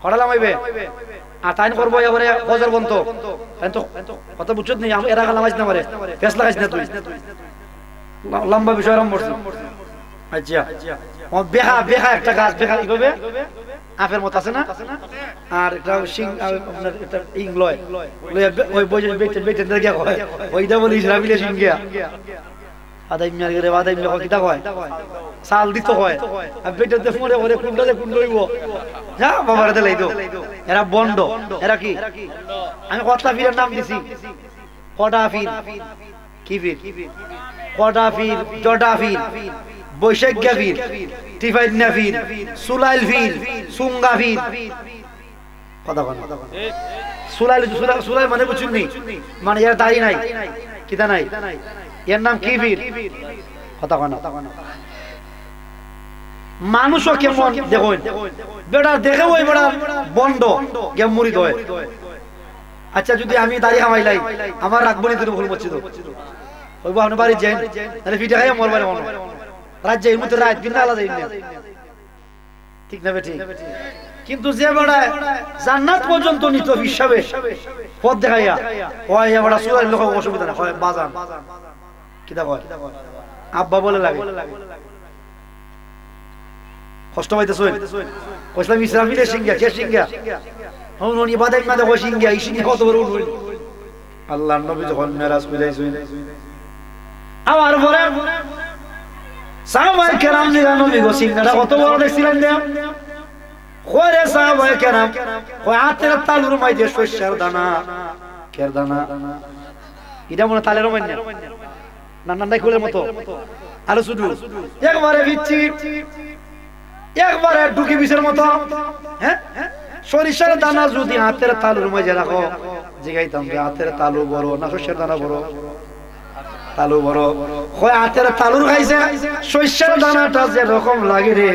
কটা লামাইবে আর টাইম করবো এবারে ফজর বন্ধ তো কথা বুঝছ নি এরা লামাইছ না পারে ফেস লাগাইছ না তুই লম্বা বিষয় আরম্ভ করছিস আচ্ছা বেহা বেহা একটা গাছ বেহা কি করবে আপের মত আছে না আর এটা সিং আপনার এটা ইংলয় ওই বই বেটে বেটে গিয়া কয় ওইটা বলি ইসরাফিলে সিং গিয়া আদাই মিয়ার গরে আদাই মিয়া কিটা কয় সাল দিত হয় আর বেটেতে পরে পরে কুন্ডলে কুন্ডইব যা বাবারে দেলাই দো এরা বন্ড এরা কি আমি কতলা ফিরের নাম দিছি কটা ফির কি ফির কটা ফির জটা ফির বৈশাখ্যা ফির টিফাইন্না ফির সুলাইল ফির সুঙ্গা ফির কথা কথা সুলাইল সুলাইল মানে বুঝুন নি মানে এর দাড়ি নাই কিটা নাই এর নাম কি ফির কথা কথা মানুষও কেমন দেখুন বেটা দেখে ওই বেটা বন্ড কেমন মুড়ি হয় আচ্ছা যদি আমি দাড়ি কামাইলাই আমার রাখবো নি তুমি ভুল মসজিদ ওই আপনার বাড়ি যাই তাহলে পিঠা খাই মোর বাড়ি মনে রাত যাই মতো রাত দিন আলাদা ঠিক না ঠিক কিন্তু যে বেড়ায় জান্নাত পর্যন্ত নিত হিসাবে পথ দেখাইয়া ওই বেড়া সুরার লোক অসুবিধা না হয় বাজান কিতা কয় আব্বা বলে লাগে কষ্ট পাইতেছ কইলাম ইসরাফিলের সিংহা কে সিংহা উনি বাদাই মাদে কই সিংহা এই সিংহা কত বড় উঠল আল্লাহর নবী যখন মেরাজ কইলাইছেন আমার পরে সাহাবায়ে কেরাম নবী গো সিংহাটা কত বড় দেখছিলেন না কইরে সাহাবায়ে কেরাম কই হাতের তালুর মাইতে শস্যের দানা কের দানা এটা মনে তালের মাইনা না নান্দাই খুলের মতো আলো শুধু একবারে বিচ্ছি একবারে ঢুকি বিছের মতো হ্যাঁ সরিষার দানা যদি হাতের তালুর মাঝে রাখো জিগাইতাম যে হাতের তালু বড় না শস্যের দানা বড় তালু বড় হয় হাতের তালুর খাইছে শস্যের দানাটা যে রকম লাগে রে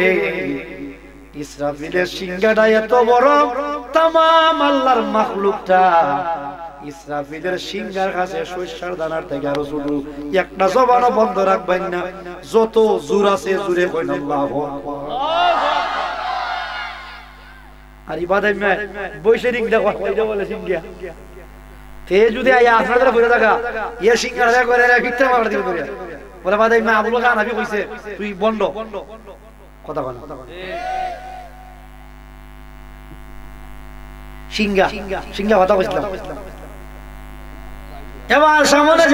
ইসরাফিলের সিংহাটা এত বড় তামাম আল্লাহর মাখলুকটা ইসরাফিলের সিংহার কাছে শস্যের দানার থেকে আরো ছোট একটা জবানও বন্ধ রাখবেন না যত জোর আছে জোরে কইন আল্লাহু আর ইবাদত মে বইসে রিং দেখো কইরা বলে সিংহা তে যদি আয়া আপনাদের বলে থাকা ইয়া সিংহারা করে রে কিত্তে মার দিবে তোরে বলে বাদাই মে আবুল খান নবী কইছে তুই বন্ড কথা বল সিংহা সিংহা কথা কইছিলাম এবার সামনে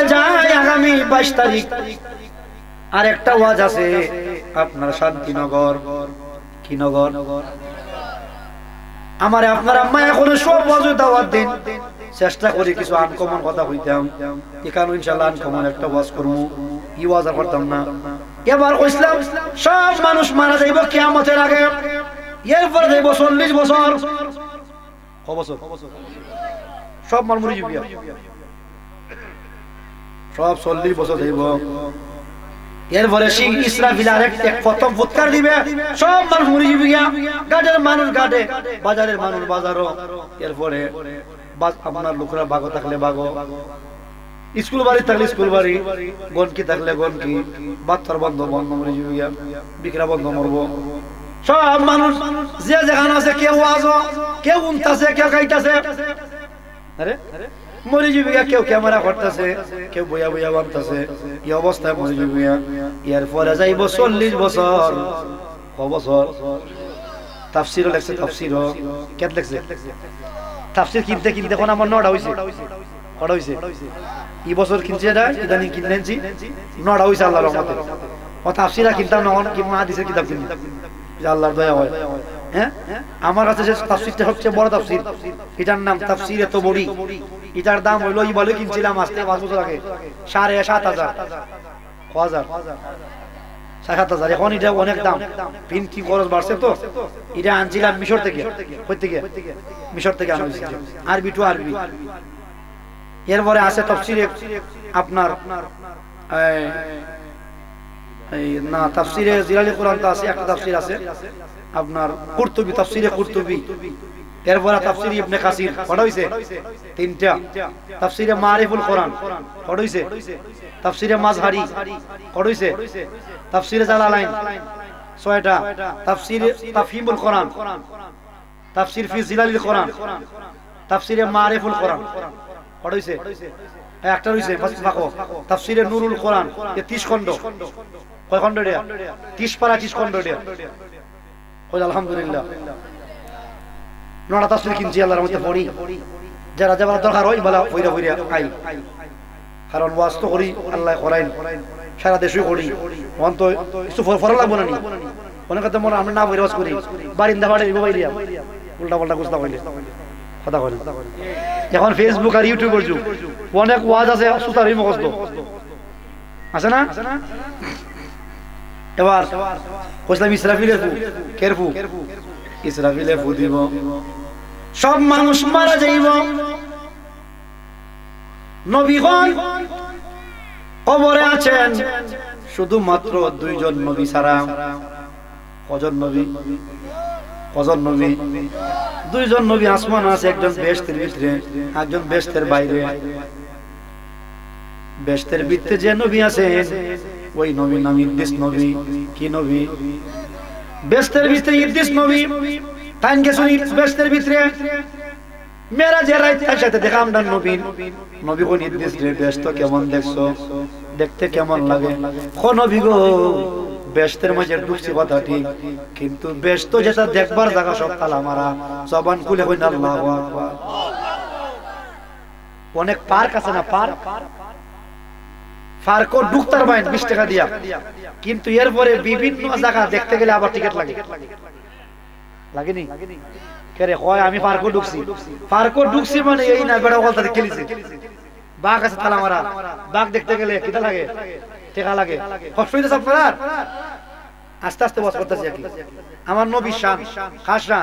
যাই আগামী 22 তারিখ আর একটা ওয়াজ আছে আপনার শান্তিনগর কি নগর আমার আপনার আম্মা এখন সব ওয়াজ দাওয়াত দিন চেষ্টা করি কিছু আনকমন কথা কইতাম এখানে ইনশাআল্লাহ আনকমন একটা ওয়াজ করব ই ওয়াজ আর করতাম না এবার কইছিলাম সব মানুষ মারা যাইব কিয়ামতের আগে এরপর যাইব 40 বছর সব মানুষ মরে যাবে সব 40 বছর যাইব এরপরে সিং ইসরাফিল আরেকটা প্রথম ফুৎকার দিবে সব মানুষ মরে যাবে গাড়ির মানুষ গাড়ে বাজারের মানুষ বাজারও এরপরে আপনার লোকরা বাগো থাকলে বাগো স্কুল বাড়ি থাকলে স্কুল বাড়ি গনকি থাকলে গনকি বাচ্চার বন্ধ বন্ধ মরে যাবে বিক্রা বন্ধ মরবো সব মানুষ যে যেখানে আছে কেউ আজো কেউ উনতাছে কেউ খাইতাছে আরে মরে যাবে কেউ ক্যামেরা করতেছে কেউ বইয়া বইয়া বানতাছে এই অবস্থায় মরে যাবে এর পরে যাইব 40 বছর বছর তাফসীর লেখছে তাফসীর কেত লেখছে তাফসীর কিনতে কিনতে কোন আমার 9টা হইছে কটা হইছে এই বছর কিনছে এটা ইদানিং কিনেছি 9টা হইছে আল্লাহর রহমতে ও তাফসীরা কিনতাম না কি হাদিসের কিতাব কিনতাম যে আল্লাহর দয়া হয় হ্যাঁ আমার কাছে যে তাফসীরটা সবচেয়ে বড় তাফসীর এটার নাম তাফসীরে তবরী এটার দাম হলো এই বলে কিনছিলাম আজকে 5 বছর আগে 7,500 7,000 এখন এটা অনেক দাম প্রিন্টিং খরচ বাড়ছে তো এটা আনছিলাম মিশর থেকে কই থেকে মিশর থেকে আনা হয়েছে আরবি টু আরবি এরপরে আছে তাফসীরে আপনার এই না তাফসীরে জিলালি কুরআন তো আছে একটা তাফসীর আছে আপনার কুরতুবী তাফসীরে কুরতুবী এরপর তাফসীর ইবনে কাসির কত হইছে তিনটা তাফসীরে মারিফুল কোরআন কত হইছে তাফসীরে মাজহারি কত হইছে তাফসীরে জালালাইন ছয়টা তাফসীরে তাফহিমুল কোরআন তাফসীর ফি জিলালিল কোরআন তাফসীরে মারিফুল কোরআন কত হইছে একটা হইছে ফাকো তাফসীরে নুরুল কোরআন 30 খণ্ড কয় খণ্ড এটা 30 পারা 30 খণ্ড এটা কই আলহামদুলিল্লাহ নড়া তাফসীর কিনছি আল্লাহর রহমতে পড়ি যারা যাবার দরকার হয় বলা কইরা কইরা আই কারণ ওয়াজ তো করি আল্লাহ করাইন সারা দেশে করি মন তো কিছু ফরফরা লাগবো না নি অনেক কথা মনে আমরা না বই ওয়াজ করি বারিন্দা বাড়ি মোবাইলিয়া উল্টা পাল্টা গুস্তা কইলে কথা কইলে এখন ফেসবুক আর ইউটিউবের যুগ অনেক ওয়াজ আছে সুতারি মুখস্থ আছে না এবার কইলাম ইসরাফিলের ফু কেরফু ইসরাফিলে ফু দিব সব মানুষ মারা যাইব নবীগণ কবরে আছেন শুধুমাত্র দুইজন নবী ছাড়া কজন নবী দুইজন নবী আসমান আছে একজন বেহেশতের ভিতরে একজন বেহেশতের বাইরে বেহেশতের ভিতরে যে নবী আছেন ওই নবী নাম ইদ্রিস নবী কি নবী বেহেশতের ভিতরে ইদ্রিস নবী টাইম গেছে বেহেশতের ভিতরে মেরাজের রাতের সাথে দেখা আমরা নবী কোন ইদ্রিস রে বেহেশত কেমন দেখছো দেখতে কেমন লাগে কোন নবী গো বেহেশতের মাঝে ঢুকছি কথা ঠিক কিন্তু বেহেশত যেটা দেখবার জায়গা সব তালা মারা জবান খুলে কই না আল্লাহু আকবার অনেক পার্ক আছে না পার্কও ঢুকতার বাইন 20 টাকা দিয়া কিন্তু এরপরে বিভিন্ন জায়গা দেখতে গেলে আবার টিকিট লাগে লাগেনি কেরে কয় আমি পার্কও ঢুকছি মানে এই না বেড়া বলতে খেলিছে বাঘ আছে তালা মারা বাঘ দেখতে গেলে কিটা লাগে টাকা লাগে হসপিটাল আপনার আস্তে আস্তে বস করতেছি কি আমার নবী শান খাস না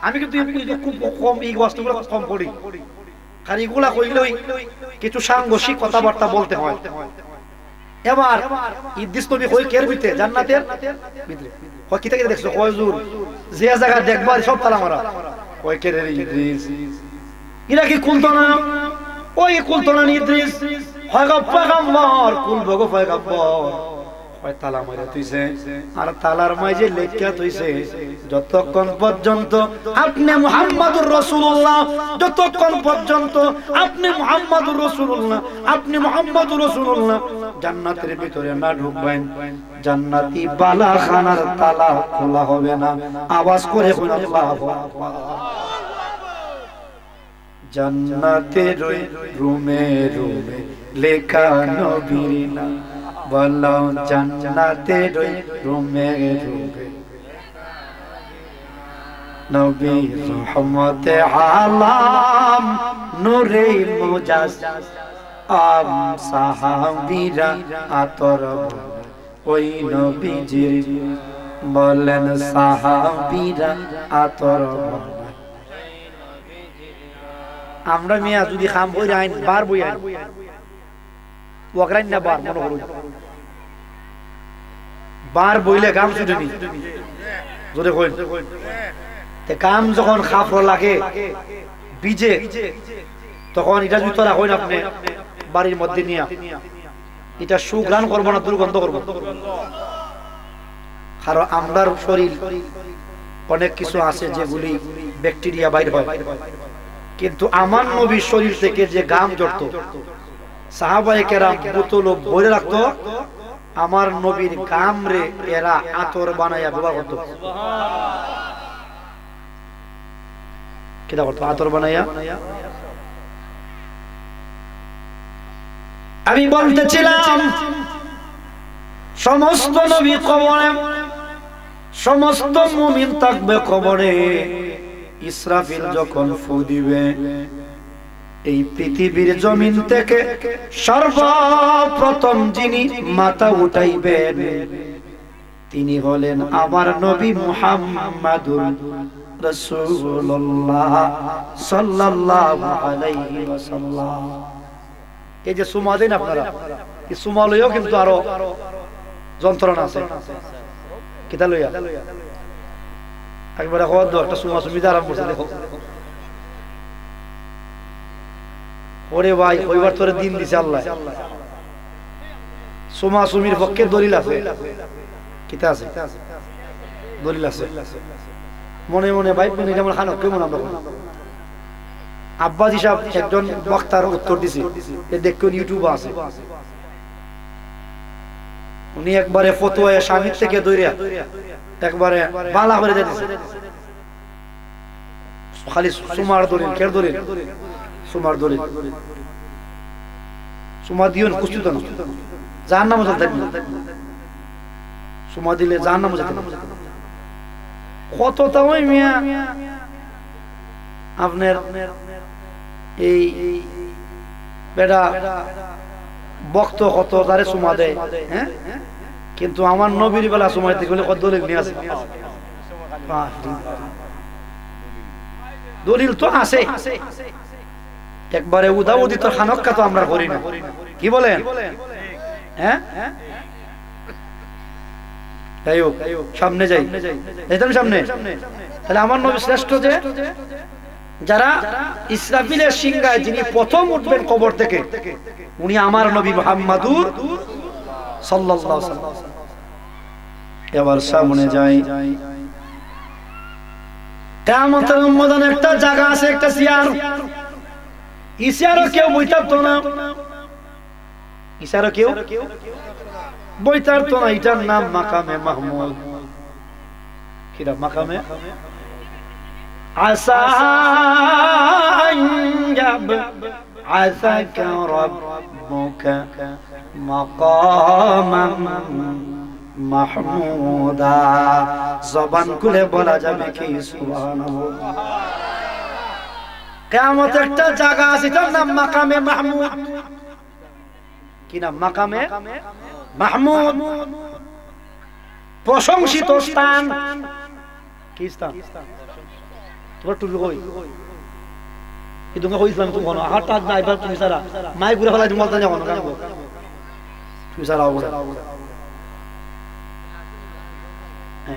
আমি কিন্তু খুব কম এই বস্তুগুলো কম করি আর এগুলা কইলেই কিছু সাংঘর্ষিক কথাবার্তা বলতে হয় এবার ইদ্রিস নবী কই কের ভিতরে জান্নাতের ভিতরে কই কিটা কি দেখছো কয় জুর যে জায়গা দেখবার সব তালা মারা কয় কেরে ইদ্রিস ইরা কি কুলতো না ওই কুলতো না ইদ্রিস হয় গো পয়গম্বর কুলবো গো পয়গম্বর হয় তালা মারা তুইছে আর তালার মাঝে লেখা তুইছে যতক্ষণ পর্যন্ত আপনি মুহাম্মাদুর রাসূলুল্লাহ যতক্ষণ পর্যন্ত আপনি মুহাম্মাদুর রাসূলুল্লাহ জান্নাতের ভিতরে না ঢুকবেন জান্নাতি বালাখানার তালা খোলা হবে না আওয়াজ করে বলুন আল্লাহু আকবার জান্নাতের রুমে লেখা নবীর নাম বলো জান্নাতের রুমে নবী রহমতে আলাম নূরে মুজাজ আম সাহাবীরা আতর ওই নবীজির বলেন সাহাবীরা আতর আমরা মিয়া যদি খাম বই আইন বার বই আইন ওয়াকরাইন না বার মনে করুন বার বইলে কাম ছুটেনি জোরে কই তে কাম যখন খাফর লাগে বিজে তখন এটা যদি তোরা কইন আপনি বাড়ির মধ্যে নিয়া এটা সুগ্রাণ করব না দুর্গন্ধ করব কারণ আমরার শরীর অনেক কিছু আছে যেগুলি ব্যাকটেরিয়া বাইর হয় কিন্তু আমার নবীর শরীর থেকে যে গাম জড়তো সাহাবায়ে কেরাম বোতল ভরে রাখতো আমার নবীর গাম রে এরা আতর বানায়া ব্যবহার করতো কিটা করতো আতর বানায়া আমি বলতেছিলাম সমস্ত নবী কবরে সমস্ত মুমিন থাকবে কবরে ইসরাফিল যখন ফু দিবে এই পৃথিবীর জমিন থেকে সর্বপ্রথম যিনি মাথা উঠাইবেন তিনি হলেন আমার নবী মুহাম্মাদুর রাসূলুল্লাহ সাল্লাল্লাহু আলাইহি ওয়াসাল্লাম এই যে সুমা দেন আপনারা এই সুমা লইও কিন্তু আরো যন্ত্রণা আছে কিটা লইয়া একবারে হওয়ার দো একটা সুমিতে আরাম করছে দেখো। ওরে ভাই ওইবার তোরে দিন দিছে আল্লাহ। সুমির পক্ষে দলিল আছে, কিতা আছে? দলিল আছে। মনে মনে ভাই যেমন খানো কেমন আমরা আব্বাজি সাহেব একজন বক্তার উত্তর দিছে, দেখুন ইউটিউবে আছে। উনি একবারে ফতোয়া স্বামীর থেকে দৌড়িয়া একবারে বালা করে দিয়েছে, খালি সুমার দলিল, কের দলিল? সুমার দলিল। সুমা দিও কুস্তুত না, জাহান্নাম যেতে না। সুমা দিলে জাহান্নাম যেতে না। কতটা ওই মিয়া আপনার এই বেটা বক্ত কত তারে সুমা দেয়, হ্যাঁ? কিন্তু আমার নবীর বেলা সুমাইতে গেলে কত দলিল নিয়ে আসে। দলিল তো আছে, একবারে উদাউদি তো খানক্কা তো আমরা করি না, কি বলেন? হ্যাঁ, যাই হোক সামনে যাই, সামনে। তাহলে আমার নবী শ্রেষ্ঠ যে যারা ইসরাফিলের সিংহায় যিনি প্রথম উঠবেন কবর থেকে, উনি আমার নবী মুহাম্মাদুর সাল্লাল্লাহু আলাইহি ওয়াসাল্লাম। এবার সামনে যাই। কিয়ামতের ময়দানে একটা জায়গা আছে, একটা চেয়ার। ইশারা কেউ বইতারতো না, ইশারা কেউ বইতারতো না। এটার নাম মাকামে মাহমুদ। কিরা মাকামে? আসা আনজাব আসাকা রাব্বুকা মাকামান মাহমুদা। জবান খুলে বলা যাবে কি সুবহানাল্লাহ। কিয়ামতে একটা জায়গা আছে, তার নাম মাকামে মাহমুদ। কি নাম? মাকামে মাহমুদ, প্রশংসিত স্থান। কি স্থান? তোমার টুলু কই? কি তুমি কইছিলাম তুমি কোন হাটাত না এবার তুমি সারা মাই ঘুরে ফেলাই তুমি বলতে যাও না কেন? তুমি সারা আবু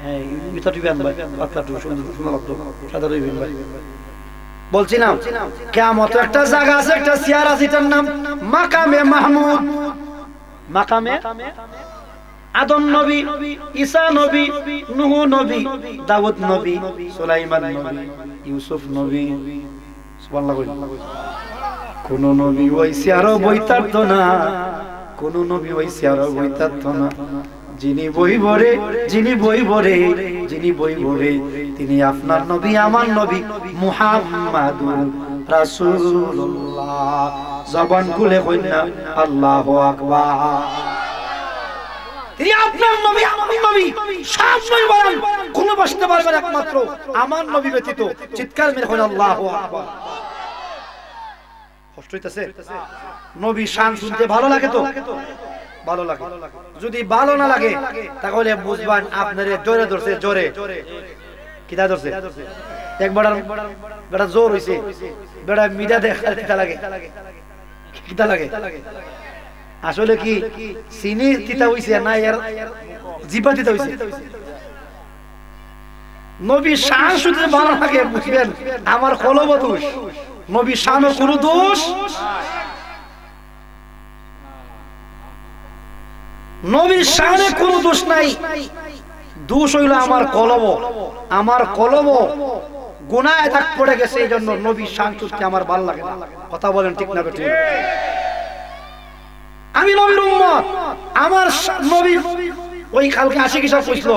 হ্যাঁ মিটা টিভি আনবা পাতলা টু সুন্দর লাগতো সাদা রইবেন ভাই। বলছিলাম কিয়ামত একটা জায়গা আছে, একটা চেয়ার আছে, এটার নাম মাকামে মাহমুদ। মাকামে আদম নবী, ঈসা নবী, নূহ নবী, দাউদ নবী, সুলাইমান নবী, ইউসুফ নবী। সুবহানাল্লাহ। কোন নবী ওই চেয়ারও বইতারতো না, কোন নবী ওই চেয়ারও বইতারতো না। যিনি বই ভরে, যিনি বই ভরে, যিনি বই ভরে, তিনি আপনার নবী, আমার নবী মুহাম্মাদুর রাসূলুল্লাহ। জবান খুলে কইনা আল্লাহু আকবার। তিনি আপনার নবী, আমার নবী, সব নবী বলেন কোন বসতে পারবে না একমাত্র আমার নবী ব্যতীত। চিৎকার মেরে কইনা আল্লাহু আকবার। কষ্ট হইতাছে? নবী শান শুনতে ভালো লাগে তো? ভালো লাগে। যদি ভালো না লাগে তাহলে বুঝবেন আপনারে জোরে ধরছে, জোরে কিটা ধরছে। একবার বেটা জোর হইছে, বেটা মিডা দেখা কিটা লাগে, কিটা লাগে। আসলে কি চিনি তিতা হইছে না এর জিবা তিতা হইছে? নবী শান শুনতে ভালো লাগে বুঝবেন আমার কলব দোষ। নবী শানের কোনো দোষ, নবীর শানে কোনো দোষ নাই। দোষ হইল আমার কলব, আমার কলব গুনাহে দাগ পড়ে গেছে, এই জন্য নবীর শান শুনতে আমার ভালো লাগে না। কথা বলেন ঠিক না বেঠিক? আমি নবীর উম্মত, আমার নবী ওই কালকে আশিকি সাহেব কইছিল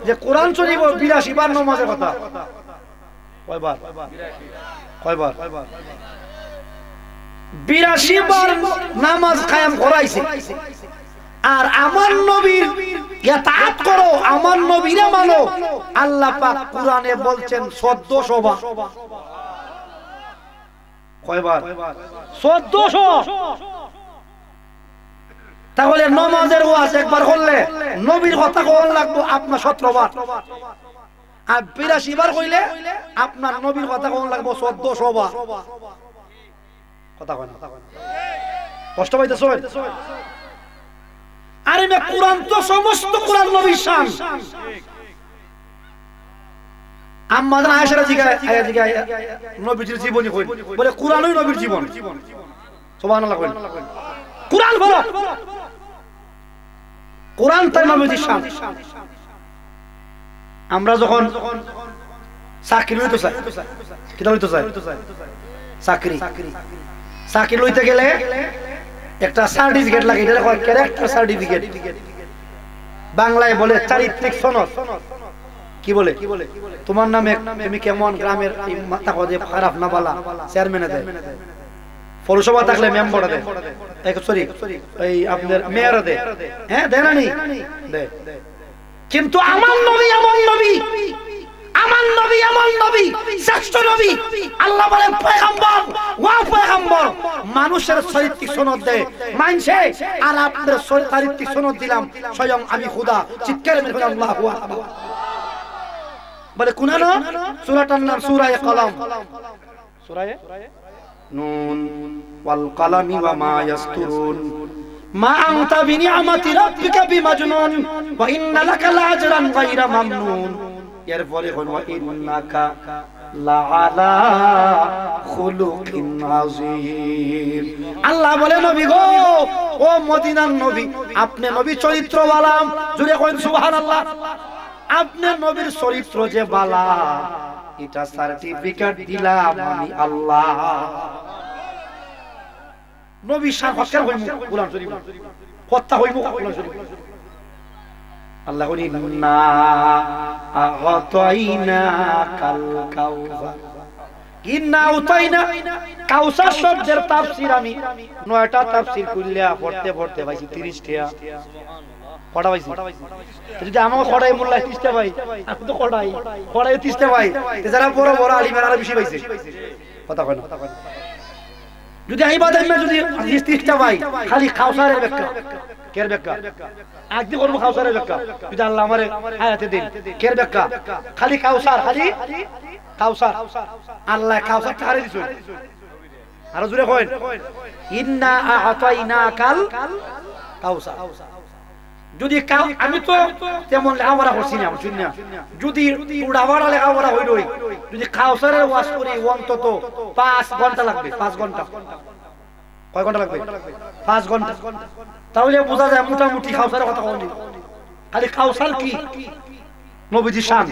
যে কোরআন শরীফ 82 বার নামাজের কথা। কয়বার? কয়বার? 82 বার নামাজ কায়েম করাইছে। আর আমার নবীর ইতাআত করো, আমার নবীরে মানো। আল্লাহ পাক কুরআনে বলছেন 1400 বার। কয়বার? 1400। তাহলে নামাজের ওয়াজ একবার করলে নবীর কথা কোন লাগবে আপনার 17 বার। আর 82 বার কইলে আপনার নবীর কথা কোন লাগবে 1400 বার। কথা কয় না? কষ্ট পাইতেছ? আরে মে কোরআন তো সমস্ত কোরআন নবীর শান। আম্মাজান আয়েশা জিগায় নবীর জীবনী কই বলে কুরআনই নবীর জীবন সুবহানাল্লাহ কই কুরআন বলো কুরআন তাই নবীর শান আমরা যখন চাকরি লইতে চাই কিটা লইতে চাই চাকরি লইতে গেলে একটা সার্টিফিকেট লাগে এটা কয় ক্যারেক্টার সার্টিফিকেট বাংলায় বলে চারিত্রিক সনদ কি বলে তোমার নামে তুমি কেমন গ্রামের মাথা কদে খারাপ না বালা চেয়ারম্যানে দেয় পৌরসভা থাকলে মেম্বার দেয় সরি এই আপনার মেয়র দেয় হ্যাঁ দেয় না নি দেয় কিন্তু আমার নবী এমন নবী আমার নবী এমন নবী শ্রেষ্ঠ নবী আল্লাহ বলে পয়গম্বর ওয়া পয়গম্বর মানুষের চারিত্রিক সনদ দেয় মানছে আর আপনাদের চারিত্রিক সনদ দিলাম স্বয়ং আমি খোদা চিৎকার মেরে আল্লাহু আকবার বলে কুনানো সূরাটার নাম সূরা কলম সূরা নুন ওয়াল কলামি ওয়া মা ইয়াসতুরুন মা আনতা বিনিআমাতি রাব্বিকা বিমাজনুন ওয়া ইন্না লাকা লাআজরান গায়রা মামনুন এরপরে হল ওয়া ইন্নাকা লাআলা খুলুকিন আযীম আল্লাহ বলে নবী গো ও মদিনার নবী আপনি নবী চরিত্রওয়ালা জুড়ে কইন সুবহানাল্লাহ আপনার নবীর চরিত্র যে বালা এটা সার্টিফিকেট দিলাম আমি আল্লাহ নবী শান হকের হইমু কুরআন শরীফ কথা হইমু কুরআন শরীফ আল্লাহ বলি না আগাতাইনা কাল কাউসার ইন্না উতাইনা কাউসার শব্দের তাফসীর আমি 9টা তাফসীর কইলা পড়তে পাইছি 30 টা কটা পাইছি যদি আমাকে কটাই মোল্লা 30 টা ভাই আমি তো কটাই 30 টা ভাই যারা বড় বড় আলিমের আরো বেশি পাইছে কথা কয় না যদি ইবাদত মে যদি 30 টা ভাই খালি কাউসারের ব্যাখ্যা কের ব্যাখ্যা একদিন করব কাউসারের ব্যাখ্যা যদি আল্লাহ আমারে আয়াতে দেন কের ব্যাখ্যা খালি কাউসার কাউসার আল্লাহ কাউসার ঠারে দিছে আর জুরে কইন ইন্না আ'তাইনাকাল কাউসার যদি আমি তো তেমন লেখাপড়া করছি না শুনি না যদি উড়াবাড়া লেখাপড়া হইলই যদি কাউসারের ওয়াজ করি অন্তত 5 ঘন্টা লাগবে 5 ঘন্টা কয় ঘন্টা লাগবে 5 ঘন্টা তাহলে বোঝা যায় মোটামুটি কাউসারের কথা বলি খালি কাউসার কি নবীজি শান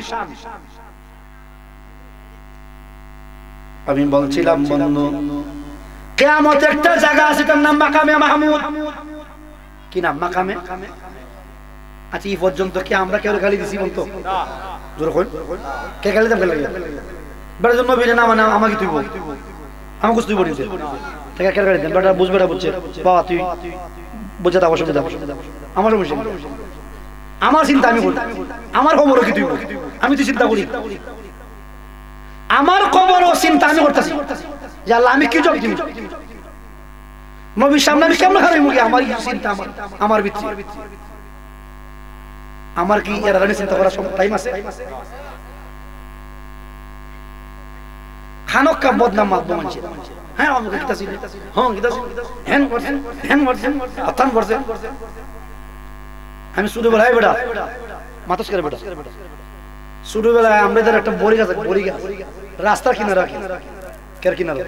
আমি বলছিলাম বন্ধু কিয়ামত একটা জায়গা আছে তার নাম মাকামে মাহমুদ কি নাম মাকামে আচ্ছা এই পর্যন্ত কি আমরা কেউ গালি দিছি বলতো জোর কই কে গালি দাম গালি বড় জন্য নবীর নাম না আমাকে তুই বল আমি কিছু তুই বলিস ঠিক আছে গালি দেন বড় বুঝবেটা বুঝছে বাবা তুই বুঝতে দাও অসুবিধা আমার বুঝি আমার চিন্তা আমি করি আমার খবর কি তুই বল আমি তো চিন্তা করি আমার খবর ও চিন্তা আমি করতেছি যে আল্লাহ আমি কি জবাব দিব নবীর সামনে আমি কেমন হারাই মুখে আমার চিন্তা আমার ভিতরে আমার কি এর আগে চিন্তা করার টাইম আছে খানকা বদনাম মাতবো মানছে হ্যাঁ আমাকে কিতাছি হ্যাঁ কিতাছি হ্যান করছেন আতান করছেন আমি শুরু বেলায় বেটা মাতস করে বেটা শুরু বেলায় আমাদের একটা বড়ি গাছ রাস্তার কিনারা কের কিনারা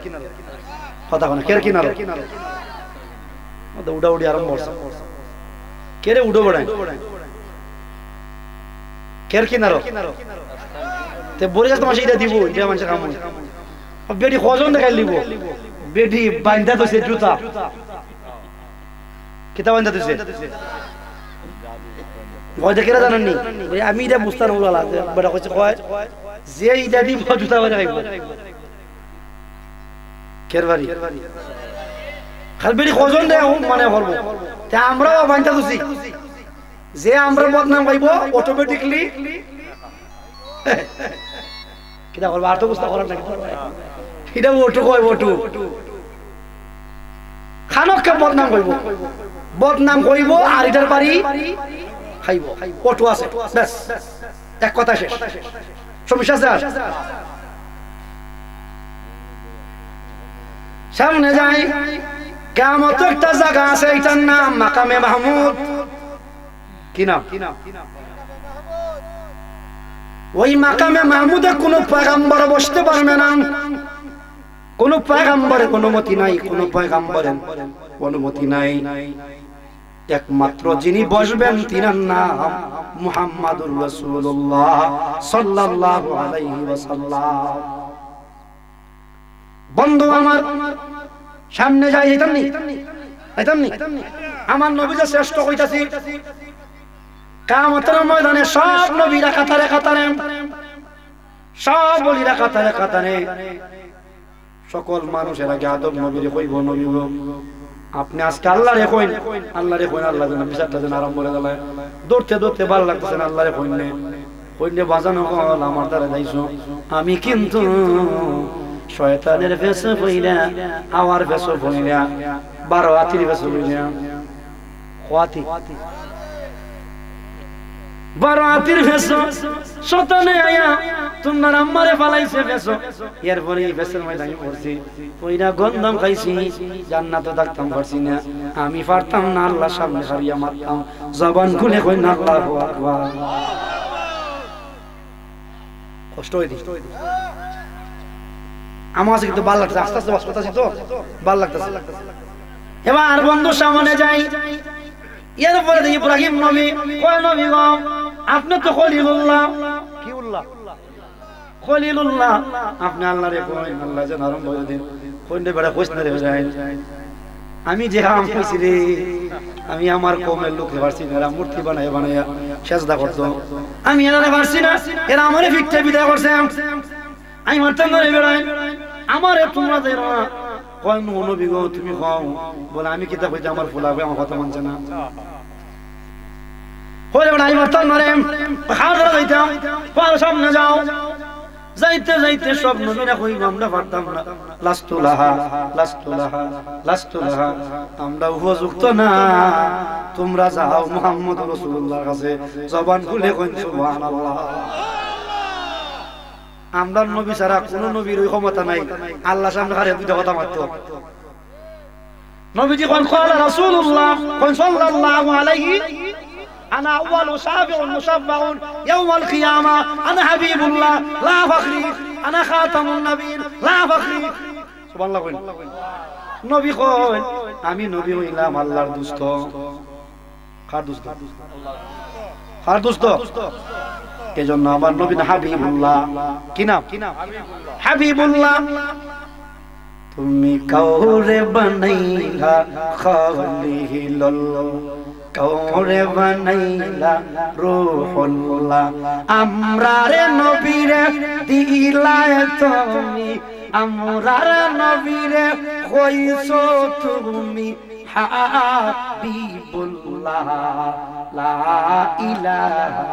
কথা কোন কের কিনারা উড়া উড়ি আরম্ভ করছে কেরে উড়ো বড়ায় কের কিনারো তে বড়ি গাছ তোমার সেইটা দিব এটা মানুষের কাম বেডি কজন দেখাই দিব বেডি বান্ধা দইছে জুতা কিতা বান্ধা দইছে ভয় দেখে জানেন নি আমি এটা বুঝতাম ওলা বড় কইছে কয় যে এইটা দিব জুতা বান্ধা খাইব কের বাড়ি খালবেড়ি কজন দেয় মানে করবো তা আমরাও বান্ধা দইছি যে আমরা বদনাম পাইব অটোমেটিকলি কিটা করবো আর তো বুঝতে করার নাকি এটা ওটু কয় ওটু খানককে বদনাম কইব আর এটার বাড়ি খাইব ওটু আছে ব্যাস এক কথা শেষ সমস্যা আছে সামনে যাই কিয়ামত একটা জায়গা আছে এটার নাম মাকামে মাহমুদ কি নাম ওই মাকামে মাহমুদে কোনো পয়গম্বর বসতে পারবে না, কোনো পয়গম্বরের অনুমতি নাই, কোনো পয়গম্বরের অনুমতি নাই। একমাত্র যিনি বসবেন তিনার নাম মুহাম্মাদুর রাসূলুল্লাহ সাল্লাল্লাহু আলাইহি ওয়াসাল্লাম। বন্ধু আমার সামনে যাই যাইতামনি আমার নবী যে শ্রেষ্ঠ হইতাছি, কিয়ামতের ময়দানে সব নবীরা কাতারে কাতারে, সব বলিরা কাতারে কাতারে, সকল মানুষের আগে আদম নবীরে কইব, নবী গো আপনি আজকে আল্লাহরে কইন, আল্লাহরে কইন, আল্লাহ যেন বিচারটা যেন আরম্ভ করে দিলে। দৌড়তে দৌড়তে ভালো লাগতেছে না, আল্লাহরে কইনে কইনে বাজানো হল আমার দ্বারা যাইছো। আমি কিন্তু শয়তানের বেশ হইলা, আমার বেশ হইলা, 12 হাতির বেশ হইলা, হাতি 12 হাতির বেশ শয়তানে আয়া তোমার আম্মারে ফালাইছে বেশ। এরপরে এই বেশের ময়দানে পড়ছি, ওইটা গন্ধম খাইছি, জান্নাতে থাকতাম পারছি না, আমি পারতাম না, আল্লাহর সামনে হারিয়া মারতাম, জবান খুলে কই না আল্লাহু আকবার। কষ্ট হইছে আমার কাছে, কিন্তু ভালো লাগছে, আস্তে আস্তে বাস করতেছি তো ভালো লাগতেছে। এবার বন্ধু সামনে যাই, এরপরে দেখি ইব্রাহিম নবী, কয় নবী গো আপনি তো খলিলুল্লাহ, কি উল্লাহ খলিলুল্লাহ, আপনি আল্লাহরে কইন, আল্লাহ যেন আরম্ভ করে দিন, কইনে বেড়া কইছ না রে ভাই, আমি যে হাম কইছি রে, আমি আমার কওমের লোককে পারছি না, এরা মূর্তি বানায়া বানায়া সেজদা করতো, আমি এরা পারছি না, এরা আমারে ভিক্ষা বিদায় করছে, আমি মারতাম না রে বেড়াই, আমারে তোমরা দেরো না। কয় নবী গো তুমি কও, বলে আমি কিতা কইতে আমার ফুলা হবে, আমার কথা মানছে না, হলে বেড়া আমি মারতাম না রে, হাজারা যাইতাম, পার সামনে যাও, যাইতে যাইতে সব নবীরা কই আমরা পারতাম না, লাস্তু লাহা লাস্তু লাহা লাস্তু লাহা, আমরা উপযুক্ত না, তোমরা যাও মুহাম্মদ রাসূলুল্লাহর কাছে, জবান খুলে কইন সুবহানাল্লাহ। আমরা নবী ছাড়া কোন নবীর ওই ক্ষমতা নাই, আল্লাহ সামনে হারে দুইটা কথা মারতো। নবীজি কোন কলা রাসূলুল্লাহ কোন সাল্লাল্লাহু আলাইহি, আনা আউয়ালু সাবিউন মুশাফফাউন ইয়াউমাল কিয়ামা, আনা হাবিবুল্লাহ লা ফাখরি, আনা খাতামুন নবিয়্যিন লা ফাখরি, সুবহানাল্লাহ কইন। নবী কইন আমি নবী হইলাম আল্লাহর দোস্ত, কার দোস্ত? কার দোস্ত? এজন্য আমার নবী হাবিবুল্লাহ, কি নাম? হাবিবুল্লাহ। তুমি কাউরে বানাইলা খলিলুল্লাহ, কাউরে বানাইলা রূহুল্লাহ, আমরারে নবীরে দিলায় তুমি, আমরারে নবীরে কইছো তুমি হাবিবুল্লাহ, লা ইলাহা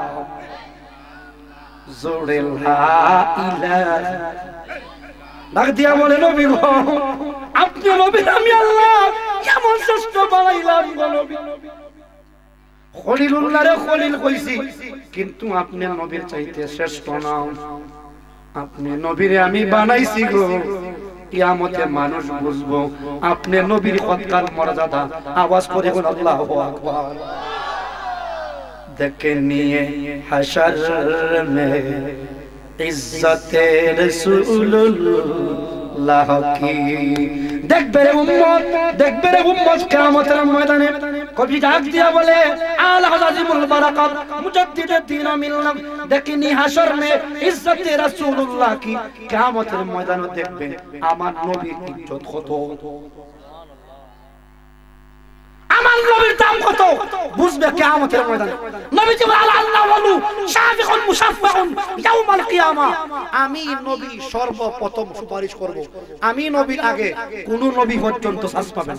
জোরে লা ইলাহা। ডাক দিয়া বলে নবী গো আপনি নবী, আমি আল্লাহ কেমন শ্রেষ্ঠ বানাইলাম গো নবী, খলিলুল্লাহরে খলিল কইছি, কিন্তু আপনি নবীর চাইতে শ্রেষ্ঠ না, আপনি নবীরে আমি বানাইছি গো, কিয়ামতে মানুষ বুঝবো আপনি নবীর কতকাল মর্যাদা, আওয়াজ করে বল আল্লাহু আকবার। देखे निये हशर में इज्जते रसूलुल्लाह की, देख बेरे उम्मत कियामतेर मयदाने कभी डाक दिया बोले आल हज़ाजिमुल बरकत मुजद्दिद दीन मिल्लत, देखनी हशर में इज्जते रसूलुल्लाह की, कियामतेर मयदाने देखबे आमार नबीर इज्जत कत, আমার নবীর দাম কত বুঝবে কিয়ামতের ময়দানে। নবীজি বলেন আল্লাহু শাফিউন মুশাফফাউন ইয়াউমাল কিয়ামা, আমি নবী সর্বপ্রথম সুপারিশ করব, আমি নবীর আগে কোন নবী পর্যন্ত চান্স পাবেন,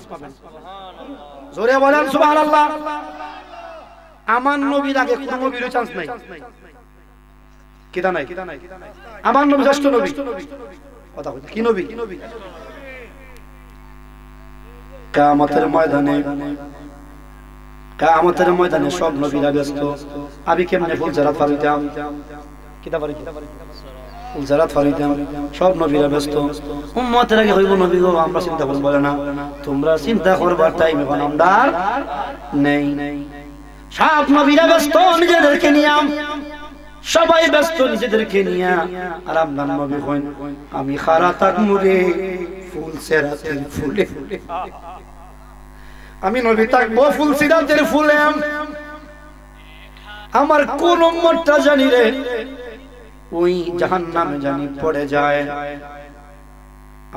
জোরে বলেন সুবহানাল্লাহ। আমার নবীর আগে কোন নবীর চান্স নাই, কিটা নাই, আমার নবী শ্রেষ্ঠ নবী, কথা কই কি নবী? কিয়ামতের ময়দানে সব নবীরা ব্যস্ত, আমি কেমনে ফুলজারাত ফারিতাম, কিতা পারি ফুলজারাত ফারিতাম, সব নবীরা ব্যস্ত, উম্মতের আগে হইব নবী গো আমরা চিন্তা করব, বলে না তোমরা চিন্তা করবার টাইম এখন আমরা নেই, সব নবীরা ব্যস্ত নিজেদেরকে নিয়ে, সবাই ব্যস্ত নিজেদেরকে নিয়ে, আর আপনার নবী কইন আমি খাড়া থাকমু রে ফুল সিরাতের ফুলে, আমি নবী থাকবো ফুল সিরাতের ফুলে। আমার কোন উম্মতটা জানি রে ওই জাহান্নামে জানি পড়ে যায়।